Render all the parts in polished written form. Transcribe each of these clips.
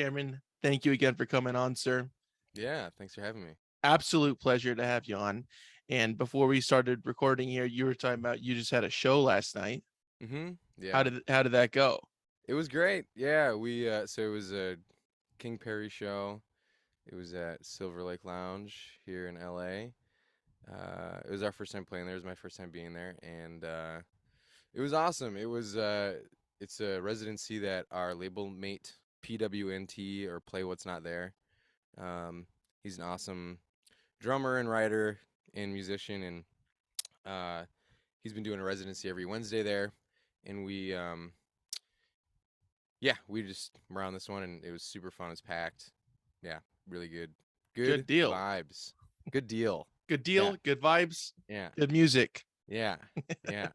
Cameron, thank you again for coming on, sir. Yeah, thanks for having me. Absolute pleasure to have you on. And before we started recording here, you were talking about you just had a show last night. How Yeah, did that go? it was great. Yeah, we so it was a King Pari show. It was at Silver Lake Lounge here in LA. It was our first time playing there. It was my first time being there, and it was awesome. It's a residency that our label mate PWNT or Play What's Not There. Um, he's an awesome drummer and writer and musician, and uh, he's been doing a residency every Wednesday there, and we just were on this one, and it was super fun. It's packed. Yeah, really good. Good Good deal. vibes. Good deal. Good Yeah, deal, good vibes, yeah, good music. yeah, yeah.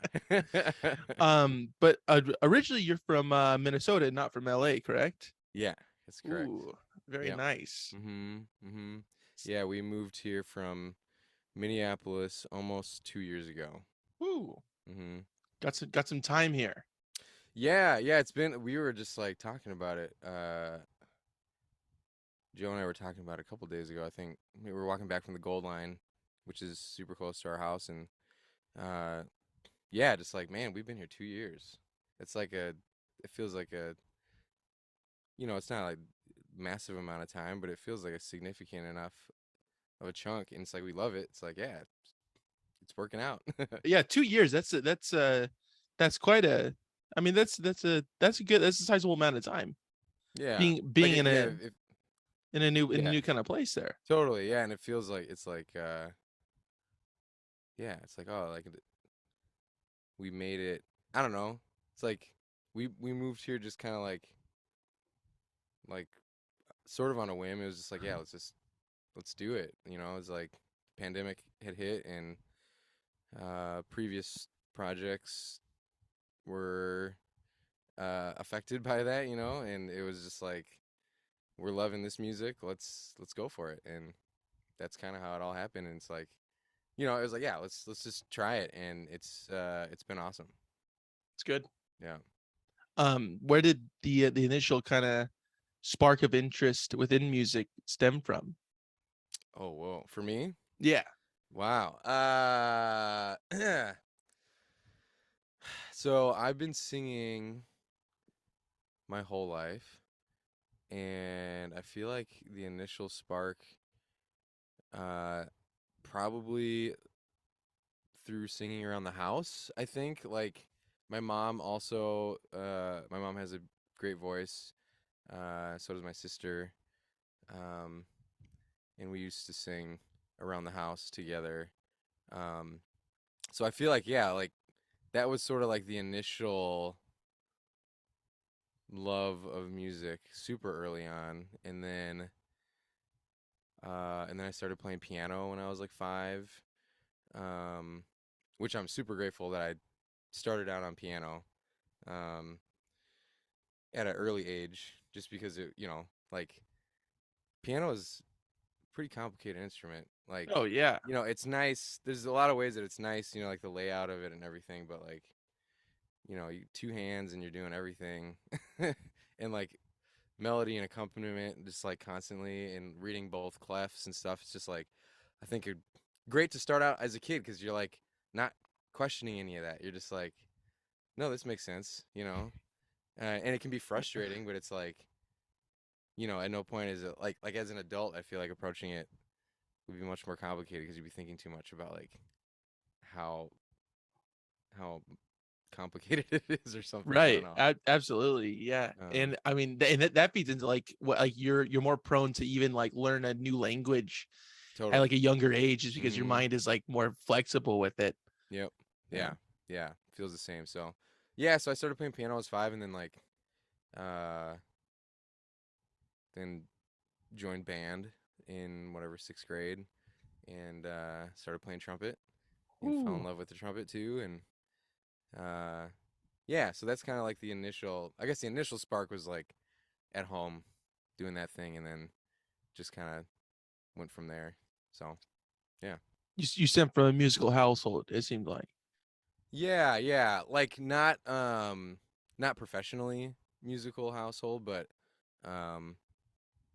But originally you're from Minnesota, not from LA, correct? Yeah, that's correct. Ooh, very Yep. nice. Mm-hmm. Yeah, we moved here from Minneapolis almost 2 years ago. Ooh, Mm-hmm. got some time here. Yeah. We were just like talking about it. Joe and I were talking about it a couple days ago. I think we were walking back from the Gold Line, which is super close to our house, and uh, yeah, just like man, we've been here 2 years. It's like it feels like it's not like massive amount of time, but it feels like a significant enough of a chunk, and it's like we love it. It's like yeah, it's working out. Yeah, 2 years. That's quite a. I mean, that's a sizable amount of time. Yeah, Being in yeah, a yeah, new kind of place there. totally, yeah, and it feels like yeah, it's like oh, like we made it. I don't know. It's like we moved here just kind of like sort of on a whim. It was just like yeah, let's do it. It was like pandemic had hit and previous projects were affected by that, and it was just like we're loving this music. Let's go for it, and that's kind of how it all happened. And it's like, it was like yeah, let's just try it, and it's been awesome. It's good. Yeah. Where did the initial kind of spark of interest within music stem from? Oh whoa, for me, Yeah. wow. So I've been singing my whole life, and I feel like the initial spark, uh, probably through singing around the house. I think like my mom has a great voice. So does my sister. Um, and we used to sing around the house together. Um, so I feel like yeah, like that was sort of like the initial love of music super early on, and then I started playing piano when I was like 5. Um, which I'm super grateful that I started out on piano um, at an early age, just because like piano is a pretty complicated instrument. Like, Oh yeah. it's nice. There's a lot of ways that it's nice, like the layout of it and everything, but like, two hands and you're doing everything, and like melody and accompaniment, just like constantly, and reading both clefs and stuff. It's just like, I think it great to start out as a kid because you're like not questioning any of that. You're just like, no, this makes sense. And it can be frustrating, but it's like, at no point is it like as an adult, I feel like approaching it would be much more complicated because you'd be thinking too much about like how how complicated it is or something. I don't Right. know. Absolutely. Yeah. Um, And I mean, and that feeds into like what like you're more prone to even like learn a new language at like totally. a younger age, just because your Mm-hmm. mind is like more flexible with it. Yep. Yeah. Yeah. Yeah. Feels the same. So, yeah. So I started playing piano when I was 5, and then uh, then joined band in whatever 6th grade, and started playing trumpet, and fell in Ooh. love with the trumpet too, and uh, yeah. So that's kind of like the initial. I guess the initial spark was like at home doing that thing, and then just kind of went from there. So yeah. You stem from a musical household, it seemed like. Yeah. Like not professionally musical household, but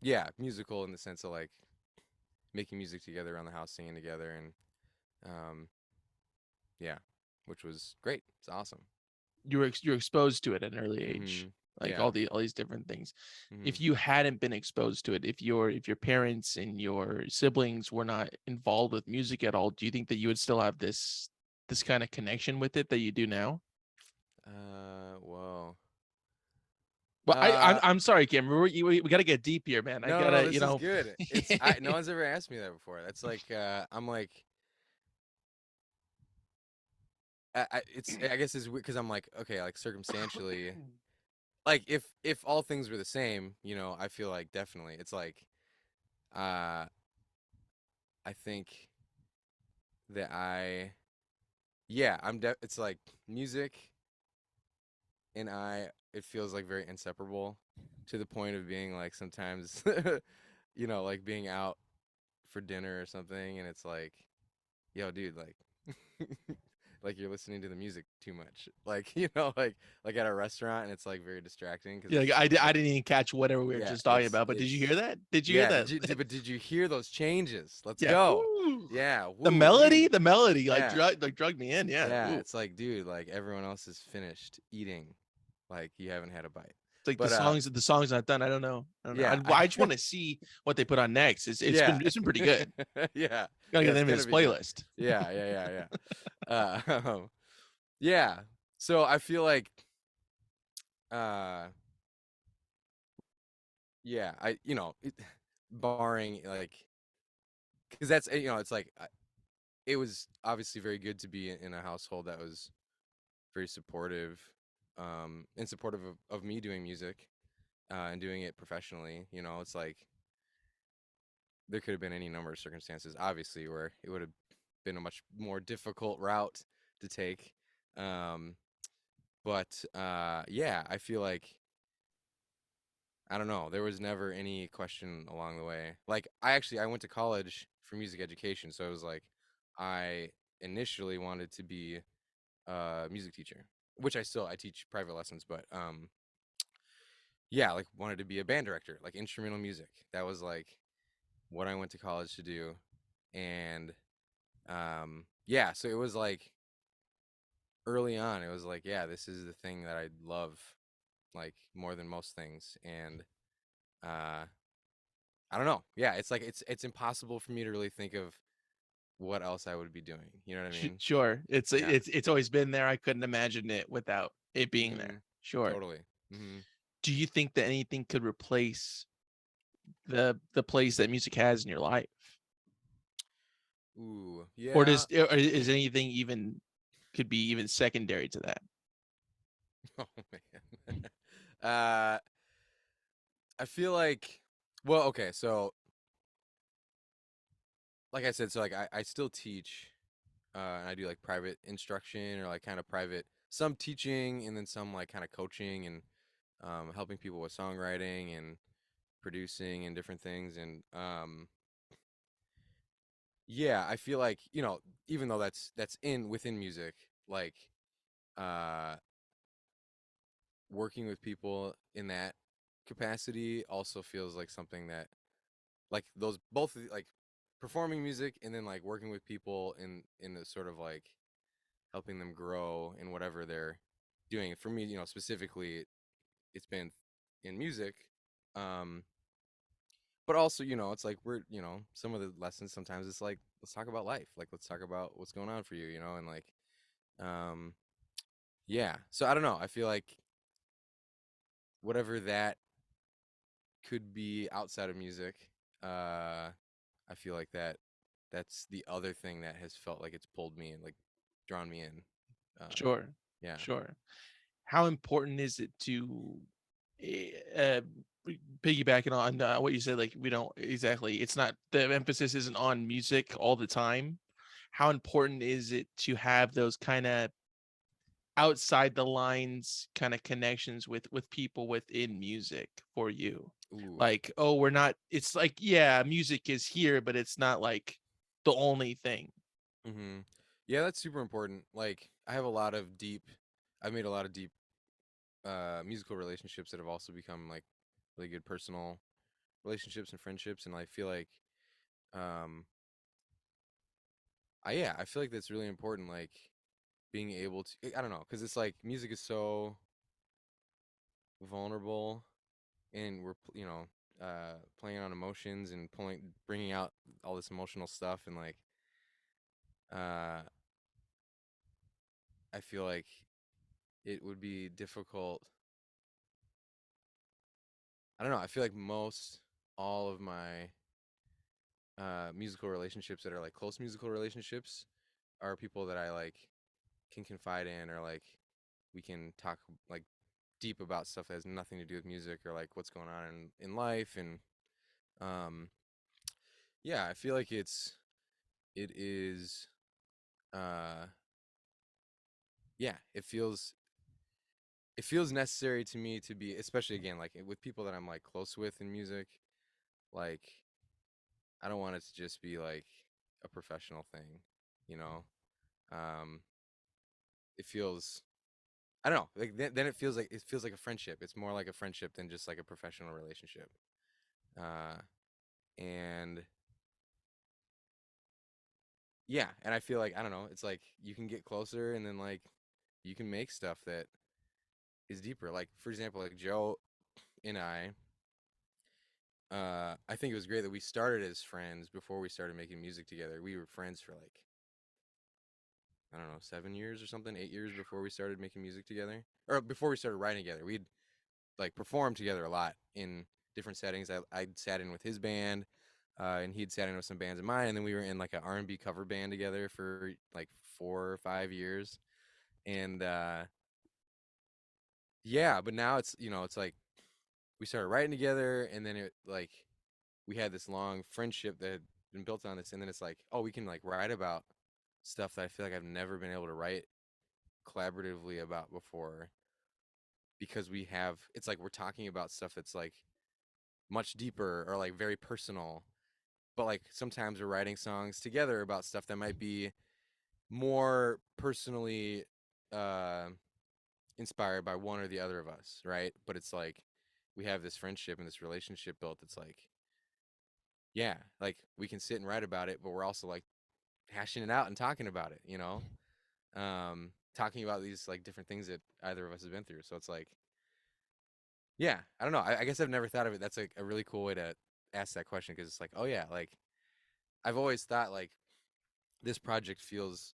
yeah, musical in the sense of like making music together around the house, singing together, and um, yeah, which was great. It's awesome. You're exposed to it at an early age, Mm-hmm. like Yeah. all these different things. Mm-hmm. If you hadn't been exposed to it, if your parents and your siblings were not involved with music at all, do you think that you would still have this kind of connection with it that you do now? Well. Well, Uh, I'm sorry, Kim. We got to get deep here, man. I no, gotta, this is good. No one's ever asked me that before. That's like, I'm like, I guess it's weird because I'm like, okay, like circumstantially, like if all things were the same, I feel like definitely it's like, uh, I think that yeah, it's like music and it feels like very inseparable to the point of being like sometimes, like being out for dinner or something, and it's like, yo, dude, like, like you're listening to the music too much, like like at a restaurant, and it's like very distracting because Yeah, it's like, so I like, didn't even catch whatever we were yeah, just talking about. But did you hear it's that? Did you hear yeah. that? But did you hear those changes? Let's Yeah. go. Woo. Yeah, The woo melody, wee. the melody, Yeah, like drugged me in. Yeah. yeah. Ooh. It's like, dude, like everyone else is finished eating, like you haven't had a bite. It's like But the song's not done. I don't know. I don't know. yeah, I just want to see what they put on next. yeah, It's been pretty good. yeah, Gotta yeah. get the It's name of gonna this be good. playlist. Yeah, yeah, yeah, yeah. Yeah. So I feel like, uh, yeah, barring like, because that's it's like it was obviously very good to be in a household that was very supportive, and supportive of me doing music, and doing it professionally. It's like there could have been any number of circumstances, obviously, where it would have been a much more difficult route to take. Um, but yeah, I feel like, I don't know, there was never any question along the way. Like I went to college for music education, so it was like I initially wanted to be a music teacher, which I teach private lessons, but yeah, like wanted to be a band director, like instrumental music. That was like what I went to college to do. And yeah, so it was like early on, it was like, yeah, this is the thing that I love, like more than most things. And uh I don't know. Yeah, it's like it's impossible for me to really think of what else I would be doing. You know what I mean? Sure. Yeah. It's always been there. I couldn't imagine it without it being Mm-hmm. there. Sure. Totally. Mm-hmm. Do you think that anything could replace the place that music has in your life? Ooh, Or yeah. does or is anything even could be even secondary to that? Oh man. uh I feel like, well, okay, so like I said, so like I still teach, and I do like private instruction, or like kind of private, some teaching and then some like kind of coaching, and helping people with songwriting and producing and different things. And yeah, I feel like, even though that's in within music, like uh working with people in that capacity also feels like something that, like those both like performing music and then like working with people in the sort of like helping them grow in whatever they're doing. For me, specifically, it's been in music. Um, but also, it's like some of the lessons sometimes it's like, let's talk about life. Like, let's talk about what's going on for you, and like, um, yeah. So I don't know. I feel like whatever that could be outside of music, I feel like that's the other thing that has felt like it's pulled me and like drawn me in. Uh, Sure. yeah. Sure. How important is it to uh piggybacking on what you said, like we don't exactly, it's not, the emphasis isn't on music all the time. How important is it to have those kind of outside the lines kind of connections with people within music for you? Ooh. Like, oh, we're not, it's like, yeah, music is here, but it's not like the only thing. Mm-hmm. Yeah, that's super important. Like, I've made a lot of deep musical relationships that have also become like really good personal relationships and friendships, and I feel like um I feel like that's really important, like being able to, I don't know, because it's like music is so vulnerable, and we're playing on emotions and bringing out all this emotional stuff, and like uh I feel like it would be difficult. I don't know, I feel like most all of my musical relationships that are like close musical relationships are people that I like can confide in, or like we can talk like deep about stuff that has nothing to do with music, or like what's going on in life. And um yeah, I feel like it is uh yeah, it feels necessary to me to be, especially again like with people that I'm like close with in music, like I don't want it to just be like a professional thing, you know. um it feels, I don't know, like then it feels like a friendship. It's more like a friendship than just like a professional relationship. uh and yeah, and I feel like, I don't know, it's like you can get closer, and then like you can make stuff that is deeper. Like for example, like Joe and I think it was great that we started as friends before we started making music together. We were friends for like, I don't know, 7 years or something, 8 years before we started making music together, or before we started writing together. We'd like performed together a lot in different settings. I'd sat in with his band, and he'd sat in with some bands of mine, and then we were in like an R&B cover band together for like 4 or 5 years. And yeah, but now it's, it's like we started writing together, and then it like we had this long friendship that had been built on this, and then it's like, oh, we can like write about stuff that I feel like I've never been able to write collaboratively about before, because it's like we're talking about stuff that's like much deeper or like very personal. But like sometimes we're writing songs together about stuff that might be more personally uh inspired by one or the other of us, right? But it's like we have this friendship and this relationship built that's like, yeah, like we can sit and write about it, but we're also like hashing it out and talking about it, talking about these like different things that either of us has been through. So it's like, yeah, I don't know, I guess I've never thought of it. That's like a really cool way to ask that question, because it's like, oh yeah, like I've always thought like this project feels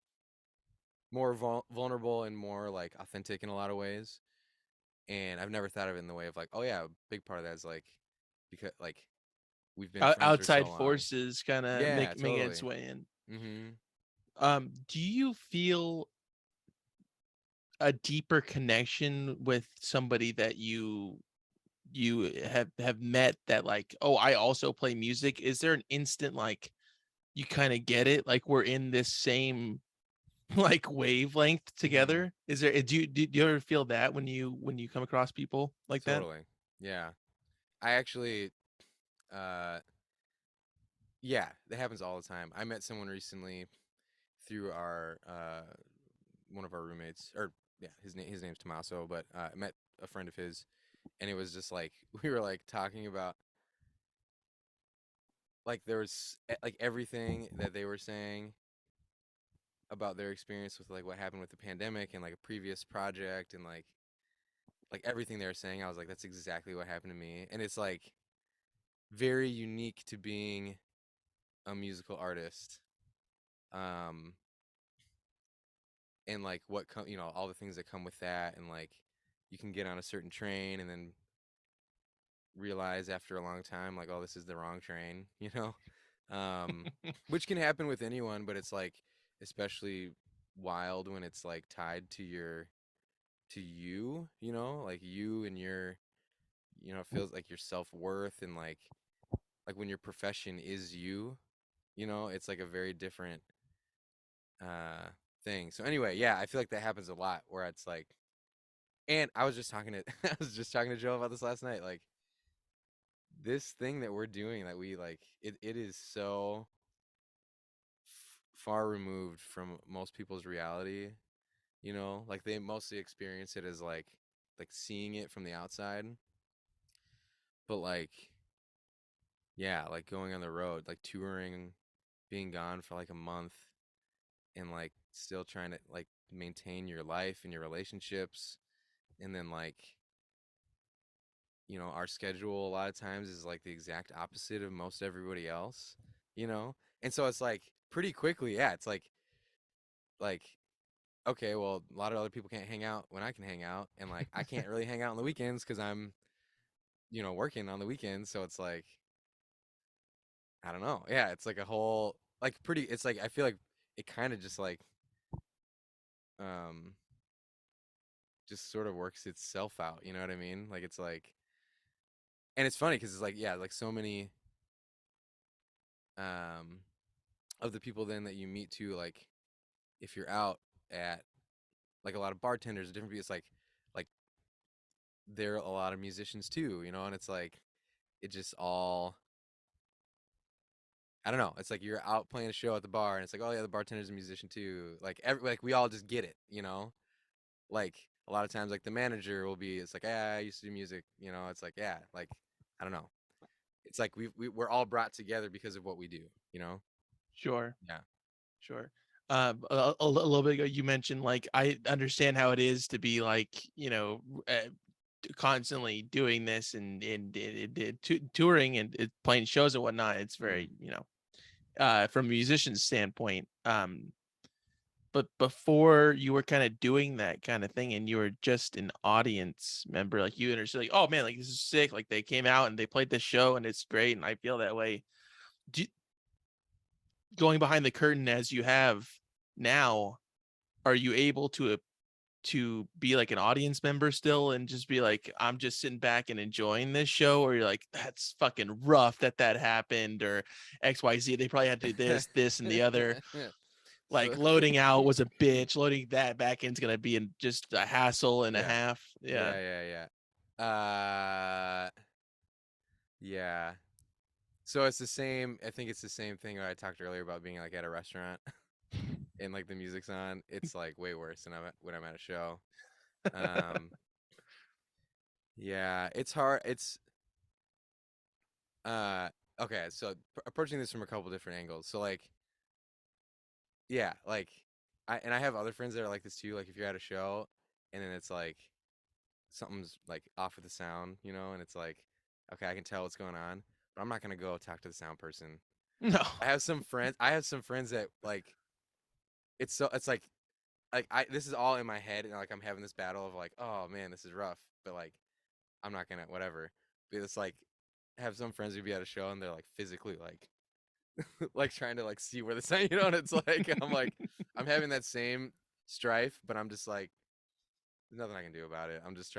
more vulnerable and more like authentic in a lot of ways. And I've never thought of it in the way of like, oh yeah, a big part of that is like because like we've been friends for so Outside long. forces kind of Yeah, making its totally. way in. Mhm. Do you feel a deeper connection with somebody that you have met, that like, oh, I also play music? Is there an instant like you kind of get it, like we're in this same like wavelength Mhm. together? Is there, do you ever feel that when you come across people like that? Totally. Yeah. I actually uh yeah, that happens all the time. I met someone recently through our one of our roommates, or yeah, his name's Tommaso, but I met a friend of his, and it was just like we were like talking about like there was like everything that they were saying about their experience with like what happened with the pandemic and like a previous project, and like everything they were saying, I was like, that's exactly what happened to me. And it's like very unique to being a musical artist. um and like all the things that come with that, and like you can get on a certain train and then realize after a long time like, oh, this is the wrong train, which can happen with anyone, but it's like especially wild when it's like tied to you, like you and your, it feels like your self-worth, and like when your profession is you, it's like a very different uh thing. So anyway, yeah, I feel like that happens a lot where it's like, and I was just talking to I was just talking to Joe about this last night, like this thing that we're doing, that we like, it is so far removed from most people's reality. Like they mostly experience it as like seeing it from the outside. But like Yeah, like going on the road, like touring, being gone for like a month and like still trying to like maintain your life and your relationships. And then like, our schedule a lot of times is like the exact opposite of most everybody else, you know? And so it's like pretty quickly, yeah, it's like okay, well, a lot of other people can't hang out when I can hang out, and like I can't really hang out on the weekends because I'm, working on the weekends. So it's like I don't know. Yeah, it's like a whole like pretty. It's like I feel like it kind of just like um just sort of works itself out. You know what I mean? Like it's like, and it's funny because it's like yeah, like so many um of the people then that you meet too, like if you're out at like a lot of bartenders, different people, it's like there are a lot of musicians too, and it's like it just all I don't know. It's like you're out playing a show at the bar, and it's like, oh yeah, the bartender's a musician too. Like we all just get it, Like a lot of times, like the manager will be, it's like, yeah, I used to do music, It's like, yeah, like I don't know. It's like we're all brought together because of what we do. Sure. Yeah. Sure. A little bit ago, you mentioned like I understand how it is to be like constantly doing this and touring and playing shows and whatnot. It's Mm. very from a musician's standpoint. But before you were kind of doing that kind of thing and you were just an audience member, like you understood, like, oh man, like this is sick. Like they came out and they played this show and it's great and I feel that way. Do, Going behind the curtain as you have now, are you able to be like an audience member still and just be like, I'm just sitting back and enjoying this show, or you're like, that's fucking rough that happened, or XYZ, they probably had to do this and the other, So like loading out was a bitch, loading that back in's gonna be just a hassle and a yeah, half. Yeah. yeah, yeah, yeah. Yeah. So it's the same. I think it's the same thing that I talked earlier about being like at a restaurant and like the music's on. It's like way worse than when I'm at a show. Um, yeah, it's hard. It's uh okay. So approaching this from a couple different angles. So like, yeah, like I have other friends that are like this too. Like if you're at a show and then it's like something's like off with the sound, and it's like, okay, I can tell what's going on, but I'm not gonna go talk to the sound person. No. I have some friends that like it's like I this is all in my head and like I'm having this battle of like, oh man, this is rough, but like I'm not gonna whatever. But it's like I have some friends who be at a show and they're like physically like like trying to like see where the sound, and it's like I'm having that same strife, but I'm just like there's nothing I can do about it. I'm just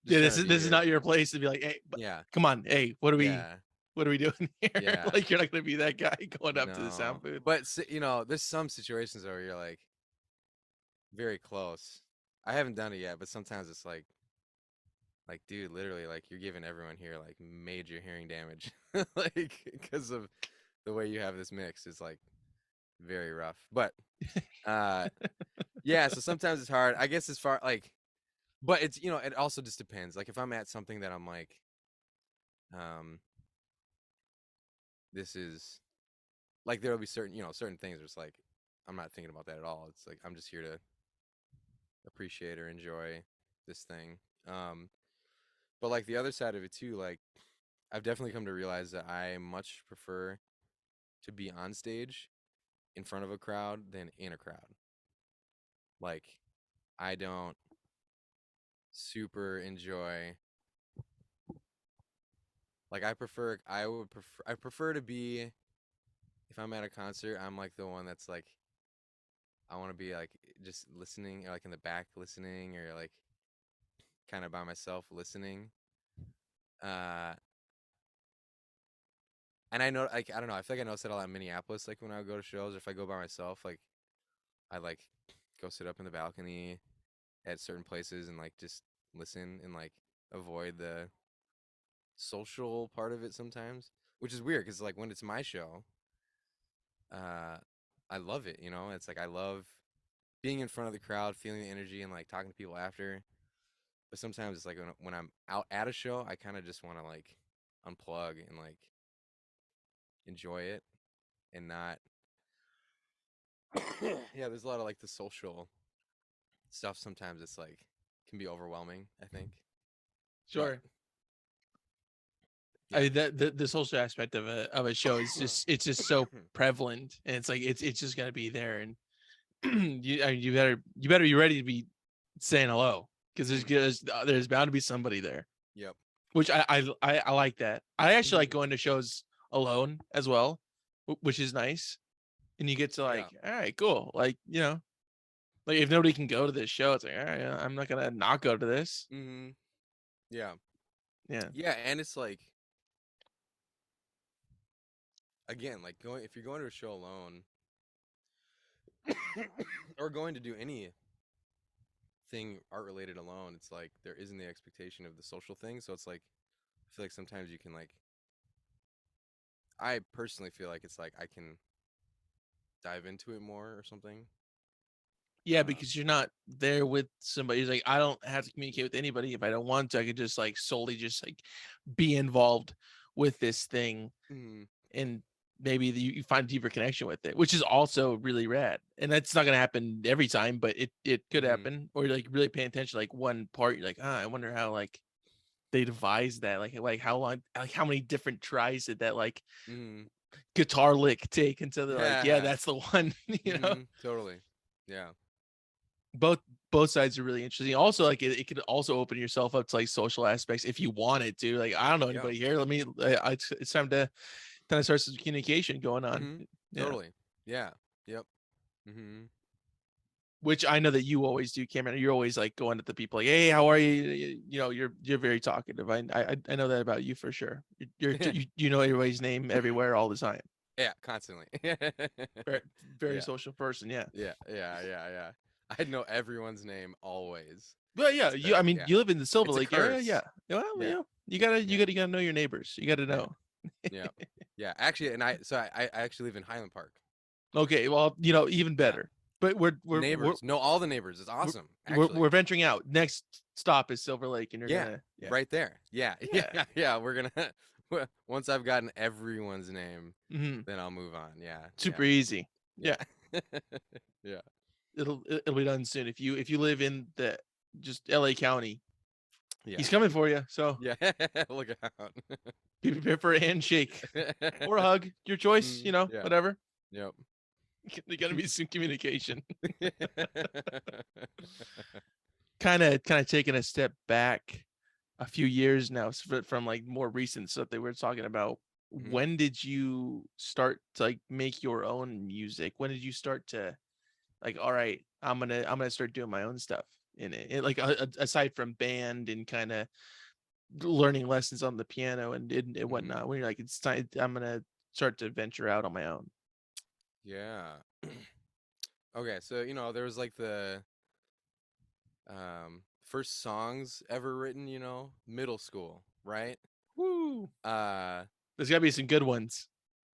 Yeah, trying this to is be this is here. not your place to be like, hey, but Yeah. come on, hey, Yeah. what are we doing here? Yeah. Like you're not gonna be that guy going up to the No. sound booth. But there's some situations where you're like very close. I haven't done it yet, but sometimes it's like dude, literally like you're giving everyone here like major hearing damage. Like because of the way you have this mix is like very rough. But uh yeah, so sometimes it's hard. I guess as far like but it's it also just depends. Like if I'm at something that I'm like um this is like there'll be certain things where it's like I'm not thinking about that at all. It's like I'm just here to appreciate or enjoy this thing. Um, but like the other side of it too, like I've definitely come to realize that I much prefer to be on stage in front of a crowd than in a crowd. Like I don't super enjoy like I prefer to be if I'm at a concert, I'm like the one that's like I want to be like just listening or like in the back listening or like kind of by myself listening. Uh And I know, like, I don't know. I feel like I noticed that a lot in Minneapolis. Like when I would go to shows, or if I go by myself, like I like go sit up in the balcony at certain places and like just listen and like avoid the social part of it sometimes, which is weird because like when it's my show, uh, I love it. It's like I love being in front of the crowd, feeling the energy, and like talking to people after. But sometimes it's like when I'm out at a show, I kind of just want to like unplug and like enjoy it and not yeah, there's a lot of like the social stuff sometimes it's like can be overwhelming, I think. But Sure. yeah. The social aspect of a show is just it's just so prevalent, and it's like it's just gonna be there, and you better be ready to be saying hello because Mm, there's bound to be somebody there, yep. which I like that. I actually like Mhm. going to shows alone as well, which is nice, and you get to Yeah. like, all right, cool, like like if nobody can go to this show, it's like, all right, I'm not gonna not go to this. Mhm. Yeah. Yeah, Yeah, and it's like again, like going if you're going to a show alone or going to do anything art related alone, it's like there isn't the expectation of the social thing. So it's like I feel like sometimes you can like I personally feel like it's like I can dive into it more or something. yeah, Uh, because you're not there with somebody. It's like I don't have to communicate with anybody if I don't want to. I could just like solely just like be involved with this thing, mhm. and maybe you find a deeper connection with it, which is also really rad. And that's not gonna happen every time, but it could Mhm. happen. Or you're like really paying attention to like one part. You're like, I wonder how like they devised that. Like how long, like how many different tries did that like Mhm. guitar lick take until they're like, yeah, Yeah. that's the one. Mhm. Totally. Yeah. both both sides are really interesting. Also, like it could also open yourself up to like social aspects if you wanted to. Like, I don't know Yeah. anybody here. Let me. It's time to kind of start some communication going on. Mhm. Yeah, Totally. Yeah. Yep. Mhm. which I know that you always do, Cameron. You're always like going to the people like, hey, how are you? You know, you're very talkative. I know that about you for sure. You know everybody's name everywhere all the time. Yeah, constantly. Very, very Yeah. social person. Yeah. Yeah. Yeah. Yeah. Yeah. I know everyone's name always. But yeah, It's the I mean, yeah. you live in the Silver It's a Lake area. Yeah. curse. Well, Yeah. you Yeah. gotta know your neighbors. You gotta Yeah. know. Yeah. Yeah. Actually, and I actually live in Highland Park. Okay, well, even Yeah. better. But The neighbors. Know all the neighbors. It's we're awesome, actually. we're venturing out. Next stop is Silver Lake, and you're Yeah. gonna yeah Right there. Yeah. yeah. Yeah. Yeah. We're gonna once I've gotten everyone's name, hmm then I'll move on. Yeah. Super Yeah. easy. Yeah, Yeah. Yeah. it'll be done soon. If you live in the just L.A. County, Yeah. he's coming for you. So Yeah. Look out. be prepared for a handshake or a hug, your choice. Yeah. Whatever. Yep. There's gonna be some communication. Kind of taking a step back a few years now from like more recent stuff that we are talking about. Mhm. When did you start to like make your own music? When did you start to like, all right, I'm gonna start doing my own stuff in it? Like aside from band and kind of learning lessons on the piano and Mhm. whatnot, when you're like, it's time, I'm gonna start to venture out on my own. Yeah. Okay, so there was like the first songs ever written, middle school, right? Woo! Uh There's gotta be some good ones.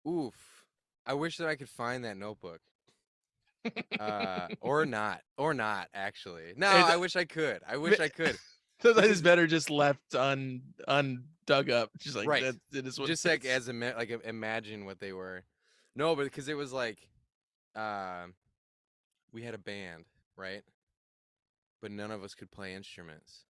oof. I wish that I could find that notebook. Or not actually. No, And I wish I could. I wish I could. sometimes it's Because better just left undug up. Just like right. that. It is what it Just like is. imagine what they were. No, but because it was like um we had a band, right? But none of us could play instruments.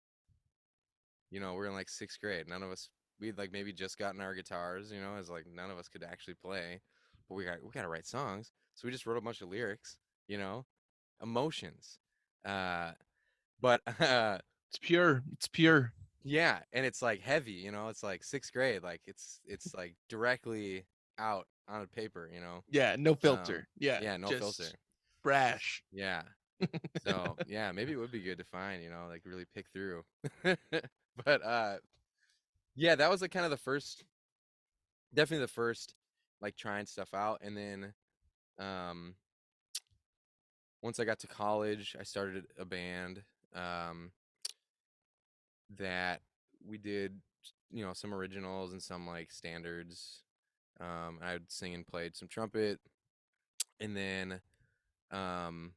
We're in like sixth grade. None of us we'd like maybe just gotten our guitars, as like none of us could actually play. But we gotta write songs. So we just wrote a bunch of lyrics, you know, emotions. Uh but It's pure. It's pure. yeah, and it's like heavy, it's like sixth grade, like it's like directly out on a paper, Yeah, no filter. Yeah, yeah, no filter. just brash. Yeah. So yeah, maybe it would be good to find, like really pick through. But yeah, that was like kind of the first, definitely the first, like trying stuff out. And then um, once I got to college, I started a band um, that we did, some originals and some like standards. I would sing and played some trumpet. And then um,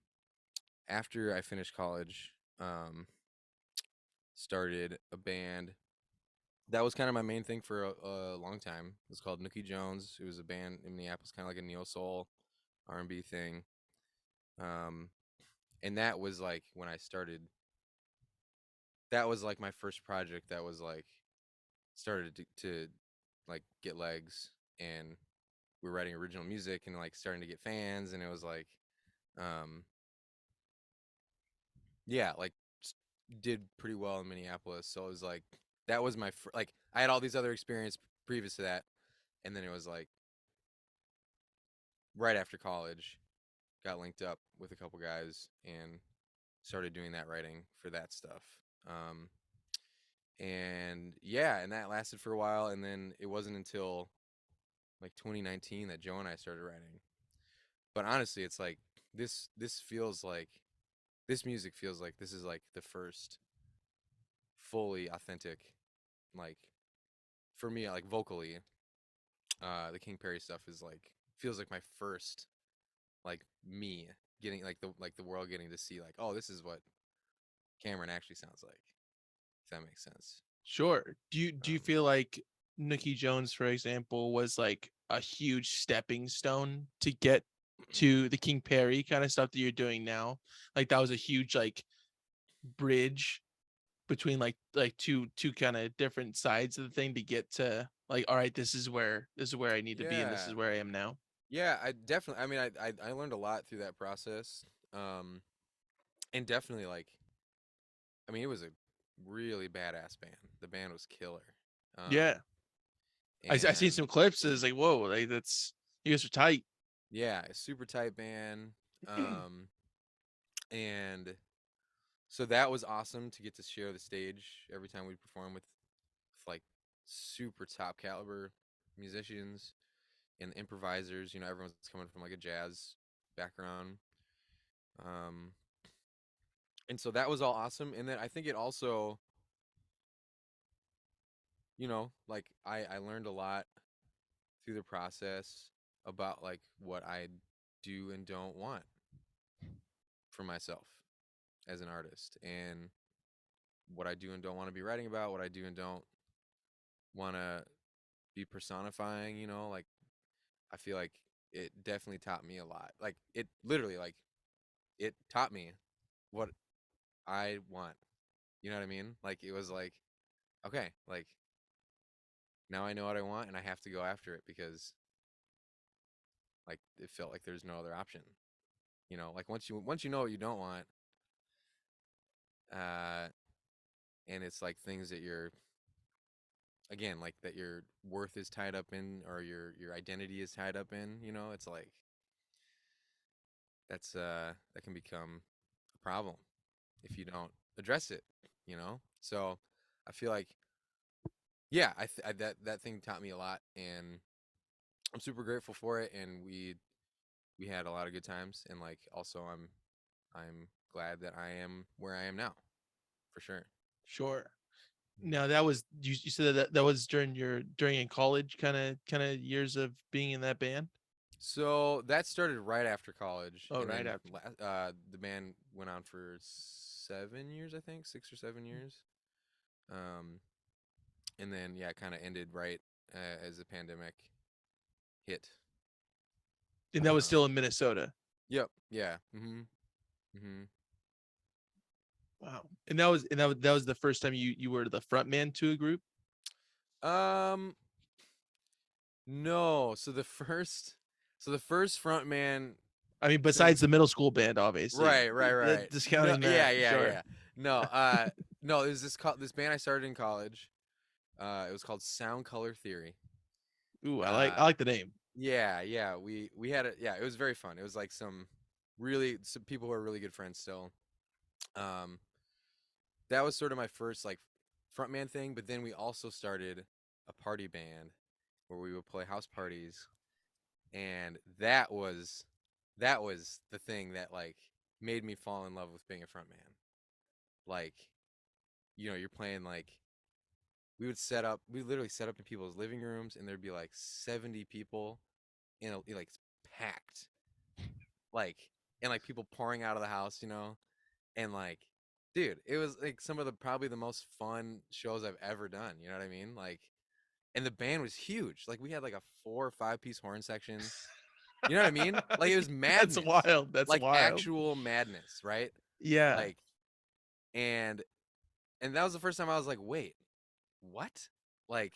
after I finished college, started a band that was kind of my main thing for a long time. It was called Nooky Jones. It was a band in Minneapolis, kind of like a neo soul R&B thing. Um, and that was like when I started. That was like my first project. That was like started to like get legs, and we were writing original music and like starting to get fans, and it was like, um, yeah, like did pretty well in Minneapolis. So it was like that was my like I had all these other experience previous to that, and then it was like right after college, got linked up with a couple guys and started doing that writing for that stuff. Um, and yeah, and that lasted for a while, and then it wasn't until like 2019 that Joe and I started writing. But honestly, it's like this feels like this music feels like this is like the first fully authentic, like for me, like vocally, the King Perry stuff is like feels like my first like me getting like the world getting to see like, oh, this is what Cameron actually sounds like, if that makes sense. Sure. Do you Um, feel like Nikki Jones, for example, was like a huge stepping stone to get to the King Perry kind of stuff that you're doing now? Like that was a huge like bridge between like two kind of different sides of the thing to get to like, all right, this is where I need to be and this yeah, is where I am now. yeah, I definitely. I mean, I learned a lot through that process, um, and definitely like, I mean, it was a really badass band. The band was killer, Yeah. I seen and some clips. It's like, whoa, like that's you guys are tight. yeah, a super tight band, and so that was awesome to get to share the stage every time we perform with like super top caliber musicians and improvisers. You know, everyone's coming from like a jazz background. Um, and so that was all awesome. And then I think it also, you know, like I learned a lot through the process about like what I do and don't want for myself as an artist, and what I do and don't want to be writing about, what I do and don't want to be personifying, you know, like I feel like it definitely taught me a lot. Like it literally like it taught me what I want. You know what I mean? Like it was like, okay, like now I know what I want and I have to go after it because like it felt like there's no other option. You know, like once you know what you don't want, uh and it's like things that you're again like that your worth is tied up in or your identity is tied up in, you know, it's like that can become a problem if you don't address it, you know? So I feel like yeah, that thing taught me a lot, and I'm super grateful for it, and we had a lot of good times, and like also I'm glad that I am where I am now, for sure. Sure. Now that was you said that was during in college kind of years of being in that band. So that started right after college, Oh, and right then after. the band went on for 7 years, I think, 6 or 7 years. Um, and then yeah, kind of ended right as the pandemic hit. And that was Um, still in Minnesota. yep, yeah, hmm. Wow. And that was the first time you were the front man to a group. Um, no. So the first front man I mean, thing. besides the middle school band, obviously. Right, right, right. No, Discounting yeah, that, yeah, sure. yeah. No, no. It was this band I started in college. It was called Sound Color Theory. Ooh, I like Uh, I like the name. yeah, yeah. We had it. Yeah, it was very fun. It was like some people who are really good friends still. Um, that was sort of my first like frontman thing. But then we also started a party band where we would play house parties, and that was the thing that like made me fall in love with being a frontman. Like, you know, you're playing like we literally set up in people's living rooms, and there'd be like 70 people in a like packed, like, and like people pouring out of the house, you know, and like dude, it was like some of the probably the most fun shows I've ever done. You know what I mean? Like, and the band was huge. Like, we had like a 4 or 5 piece horn section. You know what I mean? Like, it was That's madness, wild. That's like wild. actual madness, right? Yeah. Like, and that was the first time I was like, wait, what? Like,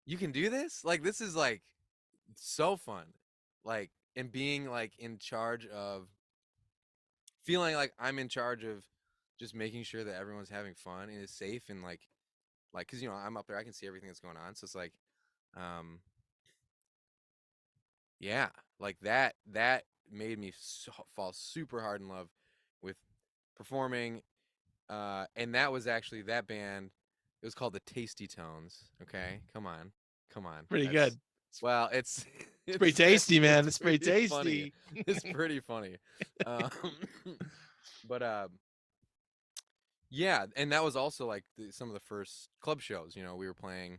you can do this? Like, this is like so fun. Like, and being like in charge of feeling like I'm in charge of just making sure that everyone's having fun and is safe and like because I'm up there, I can see everything that's going on, so it's like um yeah, like that made me fall super hard in love with performing, and that was actually that band. It was called the Tasty Tones. Okay, come on, Pretty that's good. well, it's It's pretty tasty, man. it's It's pretty pretty funny. tasty. It's pretty funny. um but yeah, and that was also like some of the first club shows, we were playing,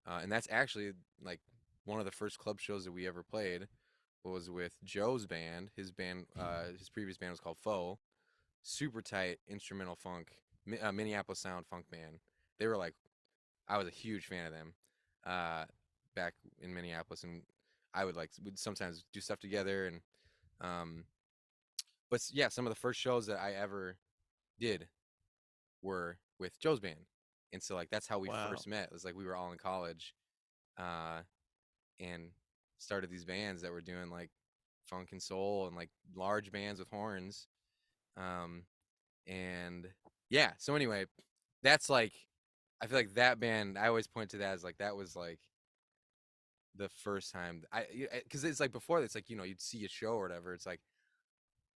and that's actually like one of the first club shows that we ever played was with Joe's band. His previous band was called Foe. Super tight instrumental funk, Minneapolis sound funk band. They were like, I was a huge fan of them, uh, back in Minneapolis, and I would sometimes do stuff together, and um, but yeah, some of the first shows that I ever did were with Joe's band. And so like that's how we Wow. first met. It was like we were all in college, uh, and started these bands that were doing like funk and soul and like large bands with horns. Um, and yeah, so anyway, that's like I feel like that band I always point to that as like that was like the first time because it's like before it's like you'd see a show or whatever. It's like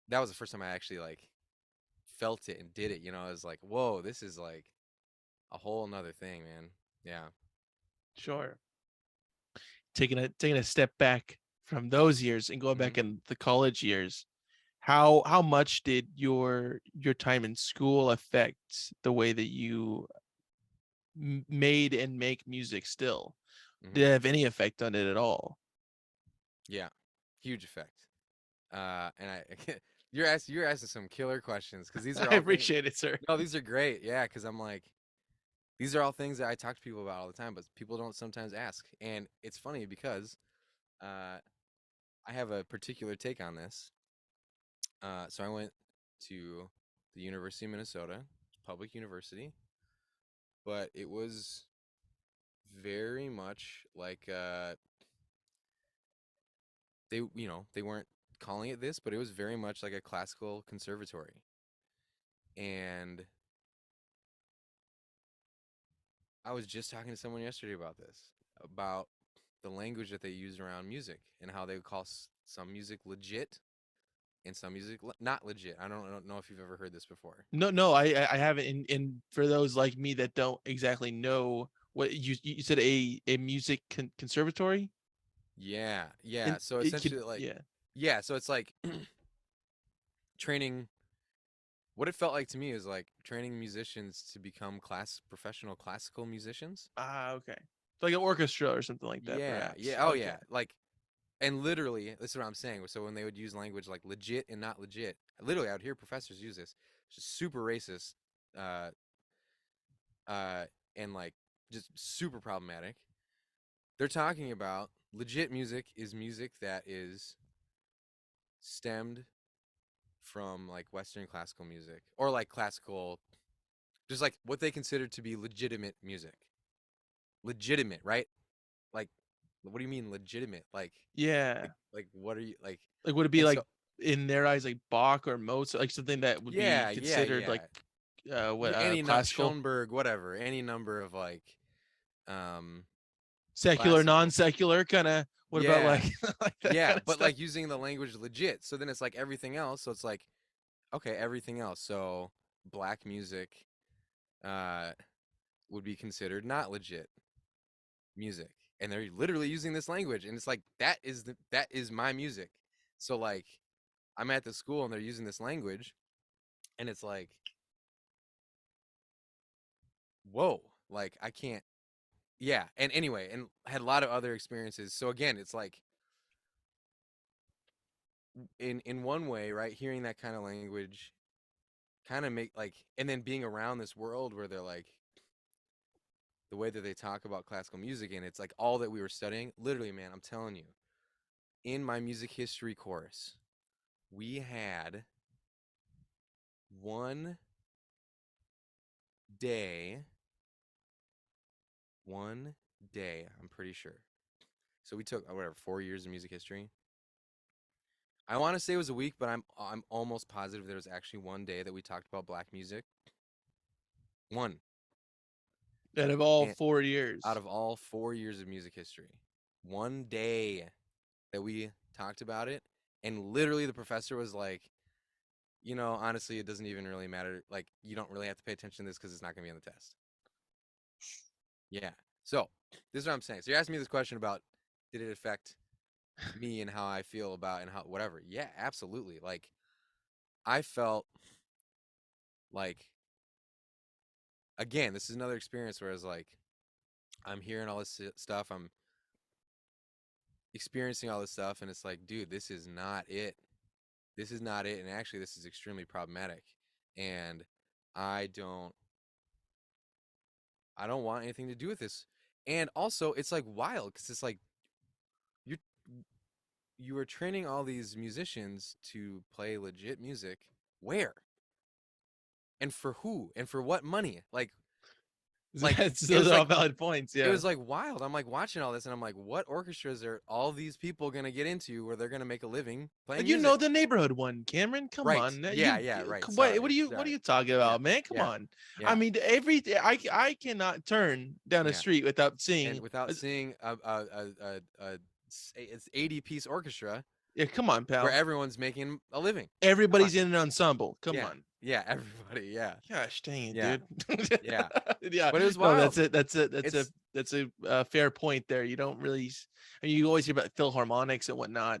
that was the first time I actually like felt it and did it. It was like, whoa, this is like a whole nother thing, man. Yeah. Sure. Taking a step back from those years and going Hmm. back in the college years, how much did your time in school affect the way that you made and make music still? Hmm. Did it have any effect on it at all? Yeah, huge effect. And you're asking some killer questions because these are I all things. appreciate it, sir. No, these are great. Yeah, because I'm like, these are all things that I talk to people about all the time, but people don't sometimes ask. And it's funny because uh, I have a particular take on this. So I went to the University of Minnesota, public university, but it was very much like they weren't calling it this, but it was very much like a classical conservatory. And I was just talking to someone yesterday about this, about the language that they use around music and how they would call some music legit and some music not legit. I don't know if you've ever heard this before. No, no, I haven't. And for those like me that don't exactly know what you said, a music conservatory. Yeah, yeah. And So it could, essentially, like, yeah. yeah. So it's like training. What it felt like to me is like training musicians to become professional classical musicians. Ah, okay. So like an orchestra or something like that, Yeah, yeah. perhaps. Oh, Okay. yeah. Like, and literally, this is what I'm saying. So when they would use language like legit and not legit, literally, I would hear professors use this. It's just super racist, uh, uh, and like just super problematic. They're talking about legit music is music that is stemmed from like Western classical music or like classical, just like what they consider to be legitimate music. Legitimate, right? Like, what do you mean legitimate? Yeah. Like what are you like? Like would it be And like so, in their eyes like Bach or Mozart, like something that would be yeah, yeah, considered like yeah. what Any classical, Schoenberg, whatever, any number of like um secular, classical. non-secular kind of, what about Yeah, like like that yeah, kind of but stuff? like using the language legit. So then it's like everything else. So it's like okay, everything else. So black music uh would be considered not legit music. And they're literally using this language and it's like that is my music. So like I'm at the school and they're using this language and it's like whoa, like I can't. Yeah, and anyway, and had a lot of other experiences. So again, it's like in one way, right, hearing that kind of language kind of make like, and then being around this world where they're like, the way that they talk about classical music, and it's like all that we were studying. Literally, man, I'm telling you, in my music history course, we had one day, one day, I'm pretty sure. So we took whatever 4 years of music history. I want to say it was a week, but I'm almost positive there was actually one day that we talked about black music. One. Out of all And 4 years. out of all 4 years of music history, one day that we talked about it, and literally the professor was like, honestly, it doesn't even really matter. Like, you don't really have to pay attention to this because it's not going to be on the test. Yeah. So this is what I'm saying. So you're asking me this question about, did it affect me and how I feel about and how whatever? Yeah, absolutely. Like, I felt like, again, this is another experience where it's like, I'm hearing all this stuff. I'm experiencing all this stuff, and it's like, dude, this is not it. This is not it. And actually, this is extremely problematic. And I don't I don't want anything to do with this. And also, it's like wild because it's like you you are training all these musicians to play legit music. Where? And for who? And for what money? Like it Those was are all like valid points. it Yeah. was like wild. I'm like watching all this and I'm like, what orchestras are all these people gonna get into where they're gonna make a living playing You know music? the neighborhood one, Cameron. Come Right. on, Yeah, yeah, right. what Sorry. are you Sorry. talking Yeah. about, man? Come Yeah. on. I Yeah. mean, I cannot turn down a Yeah. street without And seeing. without seeing it's 80-piece orchestra Yeah, come on, where pal. everyone's making a living. Come on. Everybody's in an ensemble. Come Yeah. on. Yeah, everybody. Yeah. Gosh, dang it, Yeah. dude. Yeah. Yeah, But it was no, wild. that's It's a fair point there. You don't really, I mean, you always hear about philharmonics and whatnot,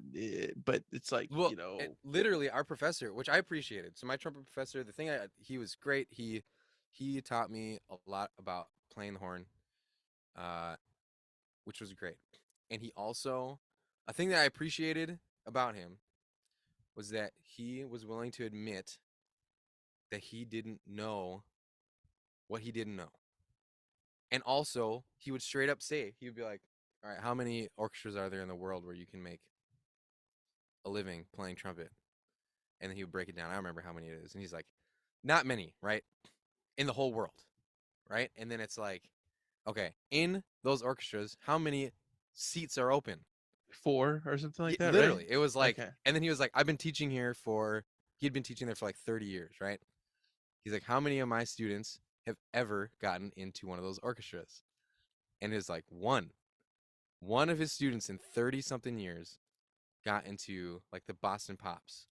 but it's like, well, literally our professor, which I appreciated. So my trumpet professor, he was great. He taught me a lot about playing the horn, uh, which was great. And he also, a thing that I appreciated about him was that he was willing to admit that he didn't know what he didn't know. And also, he would straight up say, he would be like, all right, how many orchestras are there in the world where you can make a living playing trumpet? And then he would break it down. I don't remember how many it is. And he's like, not many, right? In the whole world, right? And then it's like, okay, in those orchestras, how many seats are open? four or something like that, right? Literally, it was like, Okay. and then he was like, he'd been teaching there for like 30 years, right? He's like, how many of my students have ever gotten into one of those orchestras? And it's like, one of his students in 30 something years got into like the Boston Pops.